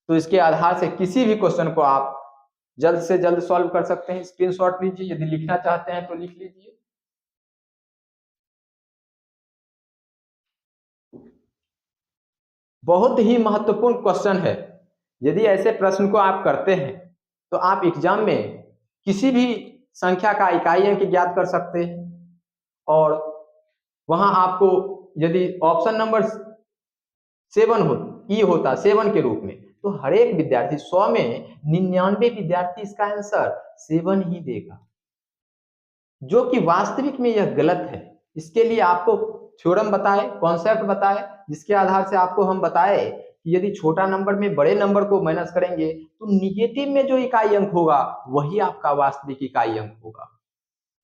तो इसके आधार से किसी भी क्वेश्चन को आप जल्द से जल्द सॉल्व कर सकते हैं। स्क्रीनशॉट लीजिए, यदि लिखना चाहते हैं तो लिख लीजिए। बहुत ही महत्वपूर्ण क्वेश्चन है। यदि ऐसे प्रश्न को आप करते हैं तो आप एग्जाम में किसी भी संख्या का इकाई अंक ज्ञात कर सकते हैं और वहां आपको यदि ऑप्शन नंबर 7 हो ई होता 7 के रूप में तो हर एक विद्यार्थी 100 में 99 विद्यार्थी इसका आंसर 7 ही देगा, जो कि वास्तविक में यह गलत है। इसके लिए आपको थ्योरम बताए, कॉन्सेप्ट बताए, जिसके आधार से आपको हम बताए कि यदि छोटा नंबर में बड़े नंबर को माइनस करेंगे तो निगेटिव में जो इकाई अंक होगा वही आपका वास्तविक इकाई अंक होगा।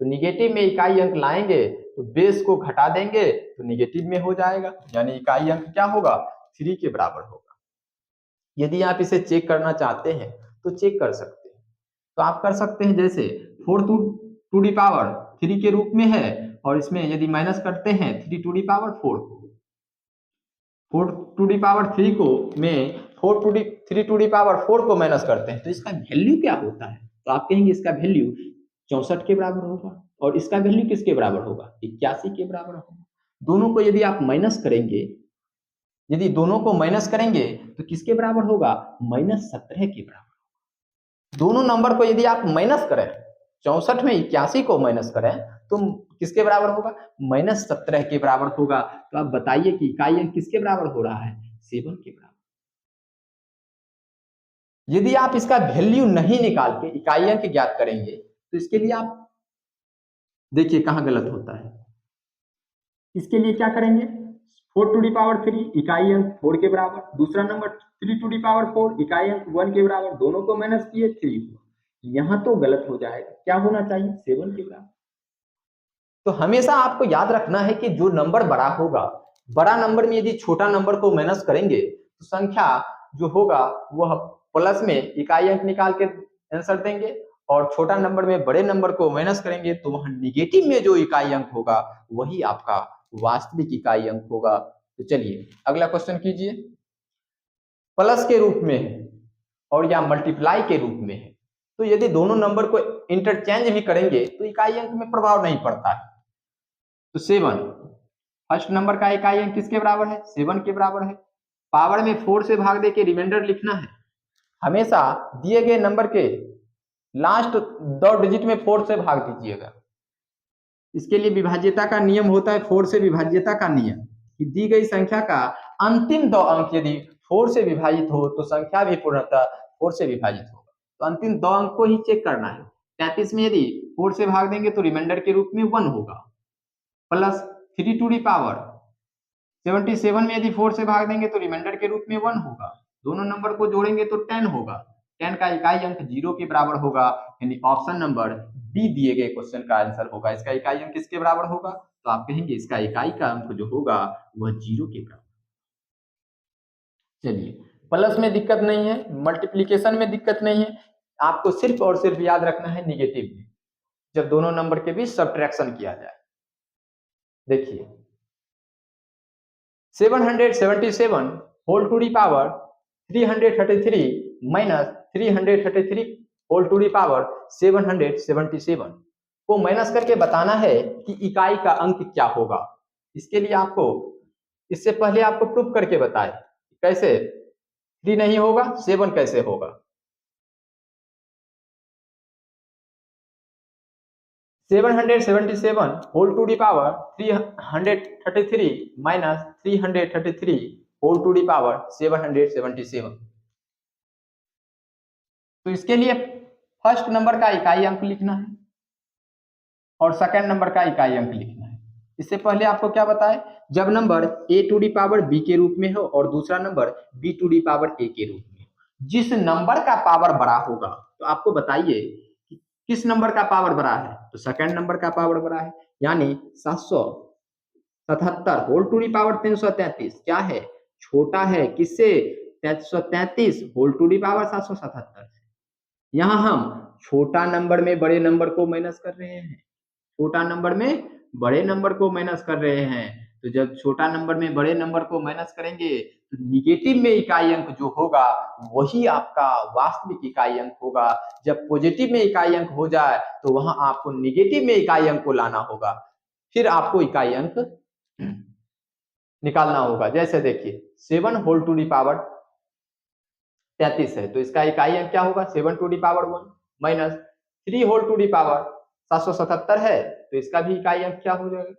तो निगेटिव में इकाई अंक लाएंगे तो बेस को घटा देंगे तो निगेटिव में हो जाएगा, यानी इकाई अंक क्या होगा, 3 के बराबर होगा। यदि आप इसे चेक करना चाहते हैं तो चेक कर सकते हैं। तो आप कर सकते हैं, जैसे 4 टू दी पावर 3 के रूप में है और इसमें यदि माइनस करते हैं 3 टू दी पावर 4 को, 4 टू दी पावर 3 को में 3 टू दी पावर 4 को माइनस करते हैं तो इसका वैल्यू क्या होता है, तो आप कहेंगे इसका वैल्यू 64 के बराबर होगा और इसका वैल्यू किसके बराबर होगा, 81 के बराबर होगा। दोनों को यदि आप माइनस करेंगे, यदि दोनों को माइनस करेंगे तो किसके बराबर होगा, -17 के बराबर। दोनों नंबर को यदि आप माइनस करें, 64 में 81 को माइनस करें तो किसके बराबर होगा, -17 के बराबर होगा। तो आप बताइए कि इकाई अंक किसके बराबर हो रहा है, 7 के बराबर। यदि आप इसका वैल्यू नहीं निकाल के इकाई अंक ज्ञात करेंगे तो इसके लिए आप देखिए कहां गलत होता है। इसके लिए क्या करेंगे, 4 टू दी पावर 3 इकाई अंक 4 के बराबर, दूसरा नंबर 3 टू दी पावर 4 इकाई अंक 1 के बराबर, दोनों को माइनस किए 3 हुआ। यहां तो गलत हो जाएगा, क्या होना चाहिए, 7 के बराबर। तो हमेशा आपको याद रखना है कि जो नंबर बड़ा होगा, बड़ा नंबर में यदि छोटा नंबर को माइनस करेंगे तो संख्या जो होगा वह प्लस में इकाई अंक निकाल के आंसर देंगे और छोटा नंबर में बड़े नंबर को माइनस करेंगे तो वहां निगेटिव में जो इकाई अंक होगा वही आपका वास्तविक इकाई अंक होगा। तो चलिए अगला क्वेश्चन कीजिए। प्लस के रूप में है और या मल्टीप्लाई के रूप में है तो यदि दोनों नंबर को इंटरचेंज भी करेंगे तो इकाई अंक में प्रभाव नहीं पड़ता है। तो 7 फर्स्ट नंबर का इकाई अंक किसके बराबर है, 7 के बराबर है। पावर में 4 से भाग दे के रिमाइंडर लिखना है। हमेशा दिए गए नंबर के लास्ट 2 डिजिट में 4 से भाग दीजिएगा। इसके लिए विभाज्यता का नियम होता है 4 से विभाज्यता का नियम, कि दी गई संख्या का अंतिम 2 अंक यदि 4 से विभाजित हो तो संख्या भी पूर्णतः 4 से विभाजित होगा। तो अंतिम 2 अंक को ही चेक करना है। 33 में यदि 4 से भाग देंगे तो रिमाइंडर के रूप में 1 होगा, प्लस 3 टू दी पावर 77 में यदि 4 से भाग देंगे तो रिमाइंडर के रूप में 1 होगा। दोनों नंबर को जोड़ेंगे तो 10 होगा। 10 का इकाई अंक 0 के बराबर होगा, यानी ऑप्शन नंबर बी दिए गए क्वेश्चन का आंसर होगा। इसका इकाई अंक किसके बराबर होगा, तो आप कहेंगे इसका इकाई का अंक जो होगा वह 0 के बराबर। चलिए प्लस में दिक्कत नहीं है, मल्टीप्लीकेशन में दिक्कत नहीं है, आपको सिर्फ और सिर्फ याद रखना है निगेटिव में, जब दोनों नंबर के बीच सब्ट्रैक्शन किया जाए। देखिए 777 whole to the power 333 minus 333 whole to the power 777 को माइनस करके बताना है कि इकाई का अंक क्या होगा। इसके लिए आपको इससे पहले आपको प्रूफ करके बताए कैसे 3 नहीं होगा 7 कैसे होगा। 777 whole to the power 333 minus 333 whole to the power 777। तो इसके लिए फर्स्ट नंबर का इकाई अंक लिखना है और सेकंड नंबर का इकाई अंक लिखना है। इससे पहले आपको क्या बताए, जब number a to the power b के रूप में हो और दूसरा number b to the power a के रूप में, जिस नंबर का पावर बड़ा होगा, तो आपको बताइए कि किस नंबर का पावर बड़ा है, तो सेकंड नंबर का पावर बड़ा है। यानी 777 होल टू दी पावर 333 क्या है, छोटा है किससे, 333 होल टू दी पावर 777 से। यहाँ हम छोटा नंबर में बड़े नंबर को माइनस कर रहे हैं, छोटा नंबर में बड़े नंबर को माइनस कर रहे हैं। तो जब छोटा नंबर में बड़े नंबर को माइनस करेंगे तो निगेटिव में इकाई अंक जो होगा वही आपका वास्तविक इकाई अंक होगा। जब पॉजिटिव में इकाई अंक हो जाए तो वहां आपको निगेटिव में इकाई अंक को लाना होगा, फिर आपको इकाई अंक निकालना होगा। जैसे देखिए 7 होल टू दी पावर 33 है, तो इसका इकाई अंक क्या होगा, 7 to the power 1 minus 3 whole to the power 777 है, तो इसका भी इकाई अंक क्या हो जाएगा,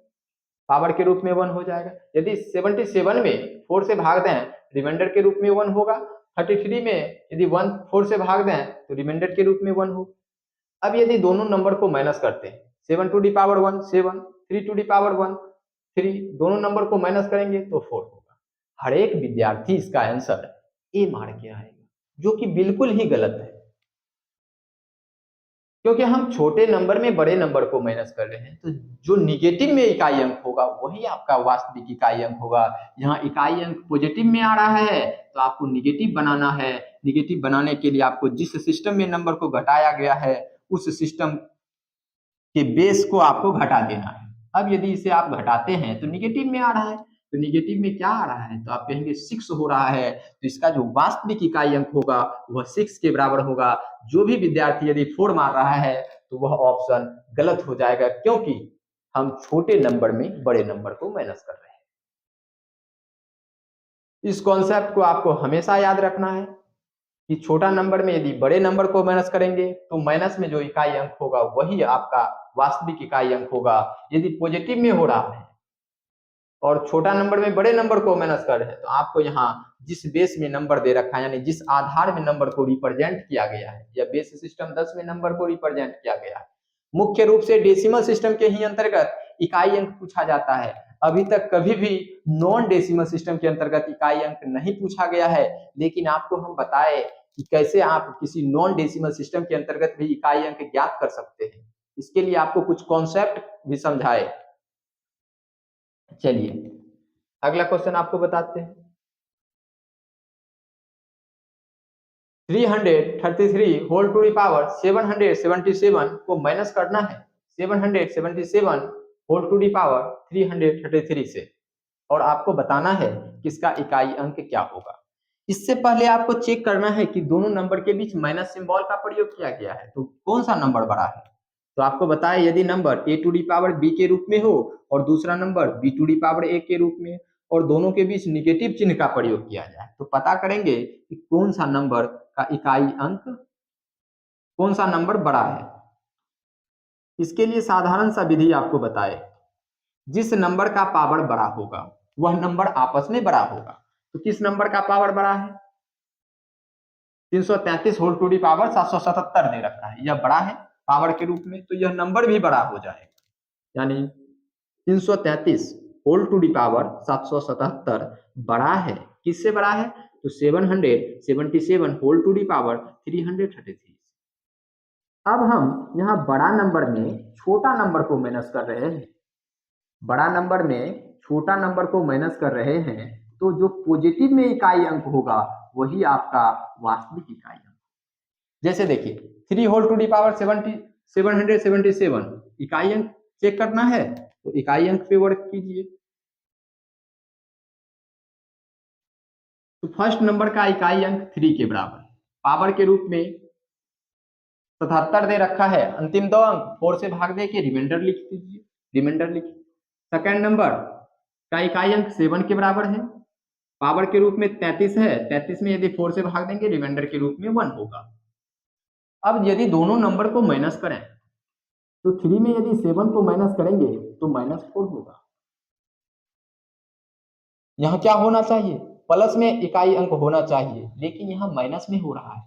पावर के रूप में 1 हो जाएगा। यदि 77 में 4 से भाग दें रिमाइंडर के रूप में 1 होगा, 33 में यदि 1 4 से भाग दें तो रिमाइंडर के रूप में 1 होगा। अब यदि दोनों नंबर को माइनस करते हैं, 7 to the power 1 7, 3 to the power 1 3, दोनों नंबर को माइनस करेंगे तो 4 होगा। हर एक विद्यार्थी इसका आंसर ए मार के आएगा, जो कि बिल्कुल ही गलत है, क्योंकि हम छोटे नंबर में बड़े नंबर को माइनस कर रहे हैं। तो जो निगेटिव में इकाई अंक होगा वही आपका वास्तविक इकाई अंक होगा। यहाँ इकाई अंक पॉजिटिव में आ रहा है तो आपको निगेटिव बनाना है। निगेटिव बनाने के लिए आपको जिस सिस्टम में नंबर को घटाया गया है उस सिस्टम के बेस को आपको घटा देना है। अब यदि इसे आप घटाते हैं तो निगेटिव में आ रहा है, तो निगेटिव में क्या आ रहा है, तो आप कहेंगे 6 हो रहा है, तो इसका जो वास्तविक इकाई अंक होगा वह 6 के बराबर होगा। जो भी विद्यार्थी यदि 4 मार रहा है तो वह ऑप्शन गलत हो जाएगा, क्योंकि हम छोटे नंबर में बड़े नंबर को माइनस कर रहे हैं। इस कॉन्सेप्ट को आपको हमेशा याद रखना है कि छोटा नंबर में यदि बड़े नंबर को माइनस करेंगे तो माइनस में जो इकाई अंक होगा वही आपका वास्तविक इकाई अंक होगा। यदि पॉजिटिव में हो रहा है और छोटा नंबर में बड़े नंबर को माइनस कर रहे हैं तो आपको यहाँ जिस बेस में नंबर दे रखा है, यानी जिस आधार में नंबर को रिप्रेजेंट किया गया है, या बेस सिस्टम 10 में नंबर को रिप्रेजेंट किया गया है, मुख्य रूप से डेसिमल सिस्टम के ही अंतर्गत इकाई अंक पूछा जाता है। अभी तक कभी भी नॉन डेसिमल सिस्टम के अंतर्गत इकाई अंक नहीं पूछा गया है, लेकिन आपको हम बताए कि कैसे आप किसी नॉन डेसिमल सिस्टम के अंतर्गत भी इकाई अंक ज्ञात कर सकते हैं। इसके लिए आपको कुछ कॉन्सेप्ट भी समझाए। चलिए अगला क्वेश्चन आपको बताते हैं। 333 होल टू दी पावर 777 को माइनस करना है 777 होल टू दी पावर 333 से, और आपको बताना है कि इसका इकाई अंक क्या होगा। इससे पहले आपको चेक करना है कि दोनों नंबर के बीच माइनस सिंबल का प्रयोग किया गया है, तो कौन सा नंबर बड़ा है। तो आपको बताया यदि number a to the power b के रूप में हो और दूसरा number b to the power a के रूप में, और दोनों के बीच निगेटिव चिन्ह का प्रयोग किया जाए, तो पता करेंगे कि कौन सा नंबर का इकाई अंक, कौन सा नंबर बड़ा है। इसके लिए साधारण सा विधि आपको बताए, जिस नंबर का पावर बड़ा होगा वह नंबर आपस में बड़ा होगा। तो किस नंबर का पावर बड़ा है, 333 होल टू दी पावर 777 दे रखा है, यह बड़ा है पावर के रूप में, तो यह नंबर भी बड़ा हो जाएगा। यानी 333 होल टू दी पावर 777 बड़ा है, किससे बड़ा है, तो 777 होल टू दी पावर 333। अब हम यहाँ बड़ा नंबर में छोटा नंबर को माइनस कर रहे हैं, बड़ा नंबर में छोटा नंबर को माइनस कर रहे हैं, तो जो पॉजिटिव में इकाई अंक होगा वही आपका वास्तविक इकाई अंक। जैसे देखिए 3 होल टू दी पावर 777 इकाई अंक चेक करना है, तो इकाई अंक पे वर्क कीजिए। तो फर्स्ट नंबर का इकाई अंक 3 के बराबर, पावर के रूप में 77 दे रखा है, अंतिम दो अंक 4 से भाग दे के रिमाइंडर लिख दीजिए, रिमाइंडर लिखिए। सेकंड नंबर इसका इकाई अंक 7 के बराबर है, पावर के रूप में 33 है, 33 में यदि 4 से भाग देंगे रिमाइंडर के रूप में 1 होगा। अब यदि दोनों नंबर को माइनस करें तो 3 में यदि 7 को माइनस करेंगे तो -4 होगा। यहाँ क्या होना चाहिए, प्लस में इकाई अंक होना चाहिए, लेकिन यहाँ माइनस में हो रहा है।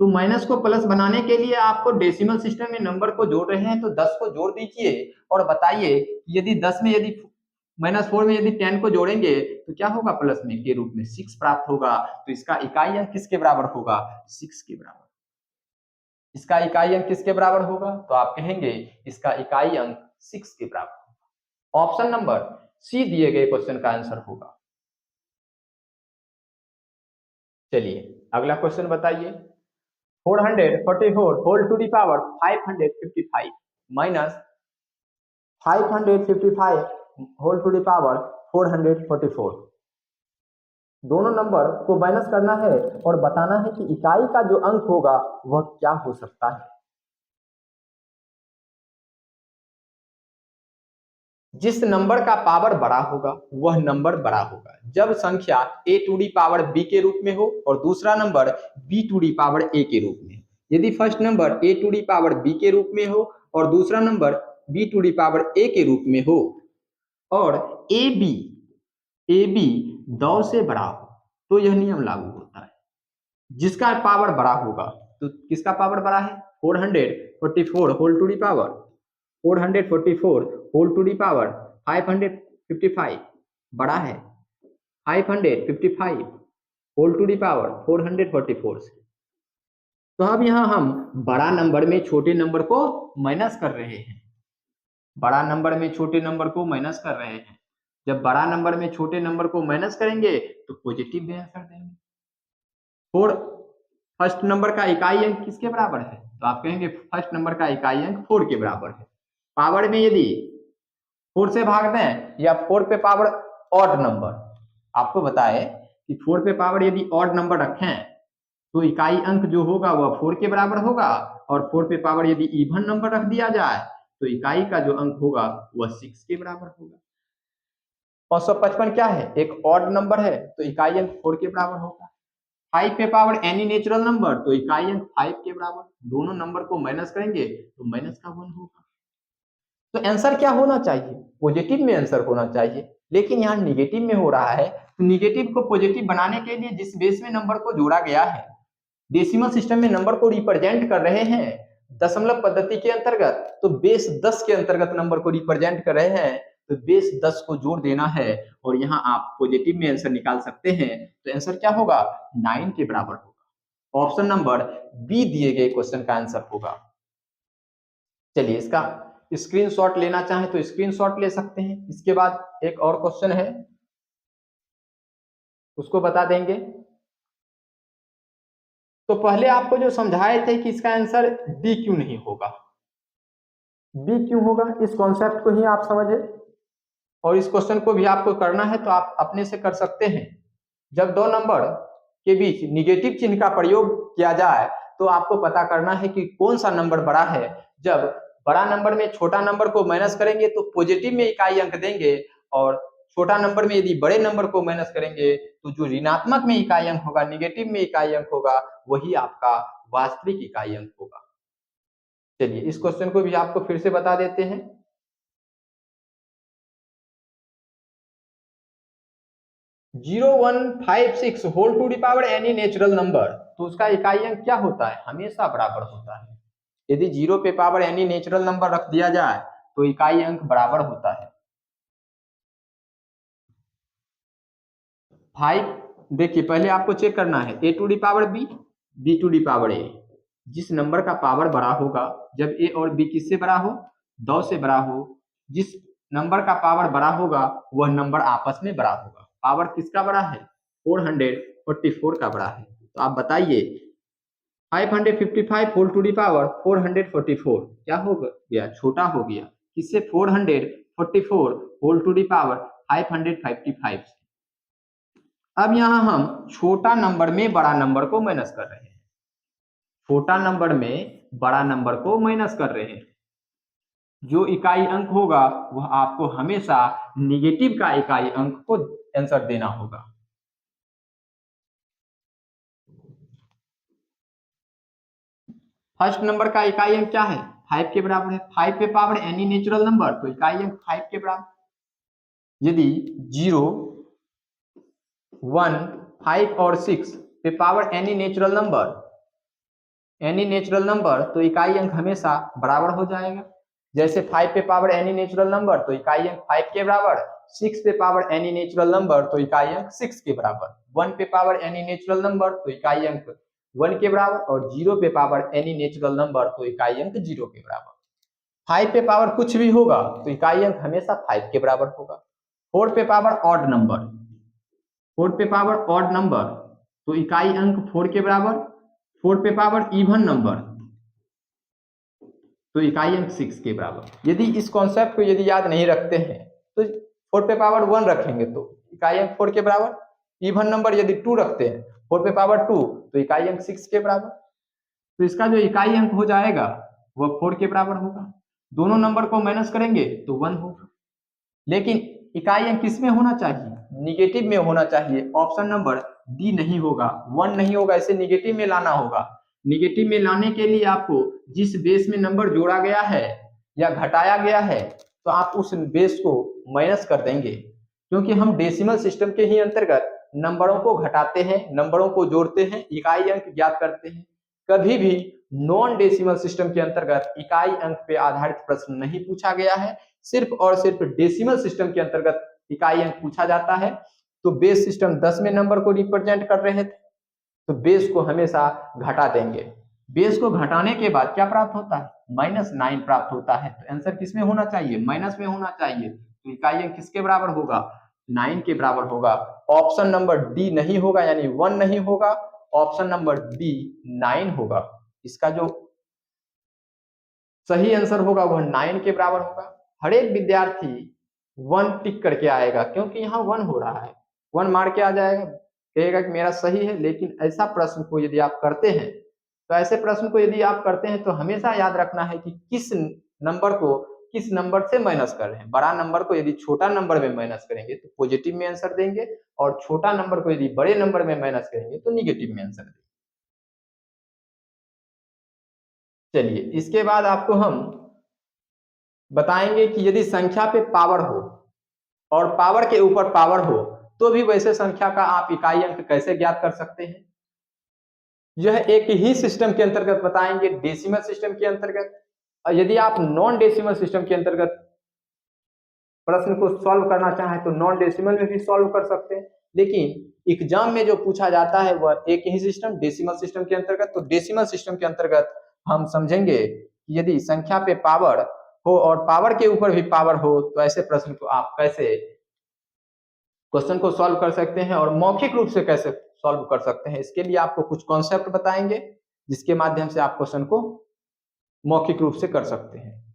तो माइनस को प्लस बनाने के लिए आपको डेसिमल सिस्टम में नंबर को जोड़ रहे हैं तो 10 को जोड़ दीजिए और बताइए यदि 10 में यदि -4 में यदि 10 को जोड़ेंगे तो क्या होगा, प्लस में के रूप में 6 प्राप्त होगा। तो इसका इकाई अंक किसके बराबर होगा, 6 के बराबर। इसका इकाई अंक किसके बराबर होगा, तो आप कहेंगे इसका इकाई अंक 6 के बराबर होगा। ऑप्शन नंबर सी दिए गए क्वेश्चन का आंसर होगा। चलिए अगला क्वेश्चन बताइए। 444 whole to the power 555 minus 555 whole to the power 444, दोनों नंबर को माइनस करना है और बताना है कि इकाई का जो अंक होगा वह क्या हो सकता है। जिस नंबर का पावर बड़ा होगा वह नंबर बड़ा होगा जब संख्या a to the power b के रूप में हो और दूसरा number b to the power a के रूप में। यदि first number a to the power b के रूप में हो और दूसरा number b to the power a के रूप में हो और ए बी 2 से बड़ा हो तो यह नियम लागू होता है। जिसका पावर बड़ा होगा तो किसका पावर बड़ा है, 444 whole to the power 444 whole to the power 555 बड़ा है 555 होल टू दी पावर 444 से। तो अब यहाँ हम बड़ा नंबर में छोटे नंबर को माइनस कर रहे हैं, बड़ा नंबर में छोटे नंबर को माइनस कर रहे हैं। जब बड़ा नंबर में छोटे नंबर को माइनस करेंगे तो पॉजिटिव में आंसर देंगे। फोर फर्स्ट नंबर का इकाई अंक किसके बराबर है, तो आप कहेंगे फर्स्ट नंबर का इकाई अंक 4 के बराबर है। पावर में यदि 4 से भाग दें या 4 पे पावर ऑड नंबर, आपको बताए कि 4 पे पावर यदि ऑड नंबर रखें तो इकाई अंक जो होगा वह 4 के बराबर होगा और 4 पे पावर यदि इवन नंबर रख दिया जाए तो इकाई का जो अंक होगा वह 6 के बराबर होगा। 555 क्या है, एक ऑड नंबर है तो इकाई अंक 4 के बराबर होगा। 5 पे पावर एनी नेचुरल नंबर तो इकाई अंक 5 के बराबर, दोनों नंबर को माइनस करेंगे तो माइनस का 1 होगा। तो आंसर क्या होना चाहिए, पॉजिटिव में आंसर होना चाहिए, लेकिन यहाँ निगेटिव में हो रहा है। तो निगेटिव को पॉजिटिव बनाने के लिए जिस बेस में नंबर को जोड़ा गया है, डेसिमल सिस्टम में नंबर को रिप्रेजेंट कर रहे हैं दशमलव पद्धति के अंतर्गत, तो बेस 10 के अंतर्गत नंबर को रिप्रेजेंट कर रहे हैं तो बेस 10 को जोड़ देना है और यहाँ आप पॉजिटिव में आंसर निकाल सकते हैं। तो आंसर क्या होगा, 9 के बराबर होगा। ऑप्शन नंबर बी दिए गए क्वेश्चन का आंसर होगा। चलिए इसका स्क्रीनशॉट लेना चाहें तो स्क्रीनशॉट ले सकते हैं। इसके बाद एक और क्वेश्चन है उसको बता देंगे। तो पहले आपको जो समझाए थे कि इसका आंसर डी क्यों नहीं होगा, बी क्यों होगा, इस कॉन्सेप्ट को ही आप समझे और इस क्वेश्चन को भी आपको करना है तो आप अपने से कर सकते हैं। जब दो नंबर के बीच निगेटिव चिन्ह का प्रयोग किया जाए तो आपको पता करना है कि कौन सा नंबर बड़ा है। जब बड़ा नंबर में छोटा नंबर को माइनस करेंगे तो पॉजिटिव में इकाई अंक देंगे और छोटा नंबर में यदि बड़े नंबर को माइनस करेंगे तो जो ऋणात्मक में इकाई अंक होगा, निगेटिव में इकाई अंक होगा, वही आपका वास्तविक इकाई अंक होगा। चलिए इस क्वेश्चन को भी आपको फिर से बता देते हैं। 0156 whole to the power any natural number, तो उसका इकाई अंक क्या होता है, हमेशा बराबर होता है। यदि 0 पे पावर एनी नेचुरल नंबर रख दिया जाए तो इकाई अंक बराबर होता है 5। देखिए पहले आपको चेक करना है a to the power b, b to the power a। जिस नंबर का पावर बड़ा होगा, जब a और b किससे बड़ा हो, 2 से बड़ा हो, जिस नंबर का पावर बड़ा होगा वह नंबर आपस में बड़ा होगा। पावर किसका बड़ा है, 444 का बड़ा है। तो आप बताइए 555 होल टू दी पावर 444 क्या हो गया, छोटा हो गया किससे, 444 होल टू दी पावर 555 से। अब यहां हम छोटा नंबर में बड़ा नंबर को माइनस कर रहे हैं, छोटा नंबर में बड़ा नंबर को माइनस कर रहे हैं। जो इकाई अंक होगा वह आपको हमेशा निगेटिव का इकाई अंक को आंसर देना होगा। फर्स्ट नंबर का इकाई अंक क्या है? 5 के बराबर है। 5 पे पावर एनी नेचुरल नंबर, तो इकाई अंक 5 के बराबर। यदि 0, 1, 5 और 6 पे पावर एनी नेचुरल नंबर तो इकाई अंक हमेशा बराबर हो जाएगा। जैसे 5 पे पावर एनी नेचुरल नंबर तो इकाई अंक 5 के बराबर, 6 पे पावर एनी नेचुरल नंबर तो इकाई अंक 6 के बराबर, 1 पे पावर एनी नेचुरल नंबर तो इकाई अंक 1 के बराबर, और 0 पे पावर एनी नेचुरल नंबर तो इकाई अंक 0 के बराबर। 5 पे पावर कुछ भी होगा तो इकाई अंक हमेशा 5 के बराबर होगा। 4 पे पावर ऑड नंबर, 4 पे पावर ऑड नंबर तो इकाई अंक 4 के बराबर। 4 पे पावर इवन नंबर तो इकाई अंक 6 के बराबर। यदि इस कॉन्सेप्ट को यदि याद नहीं रखते हैं तो 4 पे पावर 1 रखेंगे तो इकाई अंक 4 के बराबर। इवन नंबर यदि 2 रखते हैं 4 पे पावर 2 तो इकाई अंक 6 के बराबर। तो इसका जो इकाई अंक हो जाएगा वह 4 के बराबर होगा। दोनों नंबर को माइनस करेंगे तो 1 होगा। लेकिन इकाई अंक किसमें होना चाहिए? निगेटिव में होना चाहिए। ऑप्शन नंबर डी नहीं होगा, 1 नहीं होगा, इसे निगेटिव में लाना होगा। निगेटिव में लाने के लिए आपको जिस बेस में नंबर जोड़ा गया है या घटाया गया है तो आप उस बेस को माइनस कर देंगे, क्योंकि हम डेसिमल सिस्टम के ही अंतर्गत नंबरों को घटाते हैं, नंबरों को जोड़ते हैं, इकाई अंक ज्ञात करते हैं। कभी भी नॉन डेसिमल सिस्टम के अंतर्गत इकाई अंक पे आधारित प्रश्न नहीं पूछा गया है। सिर्फ और सिर्फ डेसिमल सिस्टम के अंतर्गत इकाई अंक पूछा जाता है। तो बेस सिस्टम 10 में नंबर को रिप्रेजेंट कर रहे थे तो बेस को हमेशा घटा देंगे। बेस को घटाने के बाद क्या प्राप्त होता है? -9 प्राप्त होता है। तो आंसर किसमें होना चाहिए? माइनस में होना चाहिए। तो इकाई अंक किसके बराबर होगा? 9 के बराबर होगा। ऑप्शन नंबर डी नहीं होगा, यानी 1 नहीं होगा। ऑप्शन नंबर डी 9 होगा। इसका जो सही आंसर होगा वह 9 के बराबर होगा। हर एक विद्यार्थी 1 टिक करके आएगा, क्योंकि यहाँ 1 हो रहा है। 1 मार के आ जाएगा, कहेगा कि मेरा सही है। लेकिन ऐसा प्रश्न को यदि आप करते हैं तो ऐसे प्रश्न को यदि आप करते हैं तो हमेशा याद रखना है कि किस नंबर को किस नंबर से माइनस कर रहे हैं। बड़ा नंबर को यदि छोटा नंबर में माइनस करेंगे तो पॉजिटिव में आंसर देंगे, और छोटा नंबर को यदि बड़े नंबर में माइनस करेंगे तो निगेटिव में आंसर देंगे। चलिए, इसके बाद आपको हम बताएंगे कि यदि संख्या पे पावर हो और पावर के ऊपर पावर हो तो भी वैसे संख्या का आप इकाई अंक कैसे ज्ञात कर सकते हैं। यह एक ही सिस्टम के अंतर्गत बताएंगे, डेसिमल सिस्टम के अंतर्गत। और यदि आप नॉन डेसिमल सिस्टम के अंतर्गत प्रश्न को सॉल्व करना चाहें तो नॉन डेसिमल में भी सॉल्व कर सकते हैं। लेकिन एग्जाम में जो पूछा जाता है वह एक ही सिस्टम, डेसिमल सिस्टम के अंतर्गत। तो डेसिमल सिस्टम के अंतर्गत हम समझेंगे कि यदि संख्या पे पावर हो और पावर के ऊपर भी पावर हो तो ऐसे प्रश्न को आप कैसे क्वेश्चन को सॉल्व कर सकते हैं और मौखिक रूप से कैसे सॉल्व कर सकते हैं। इसके लिए आपको कुछ कॉन्सेप्ट बताएंगे जिसके माध्यम से आप क्वेश्चन को मौखिक रूप से कर सकते हैं।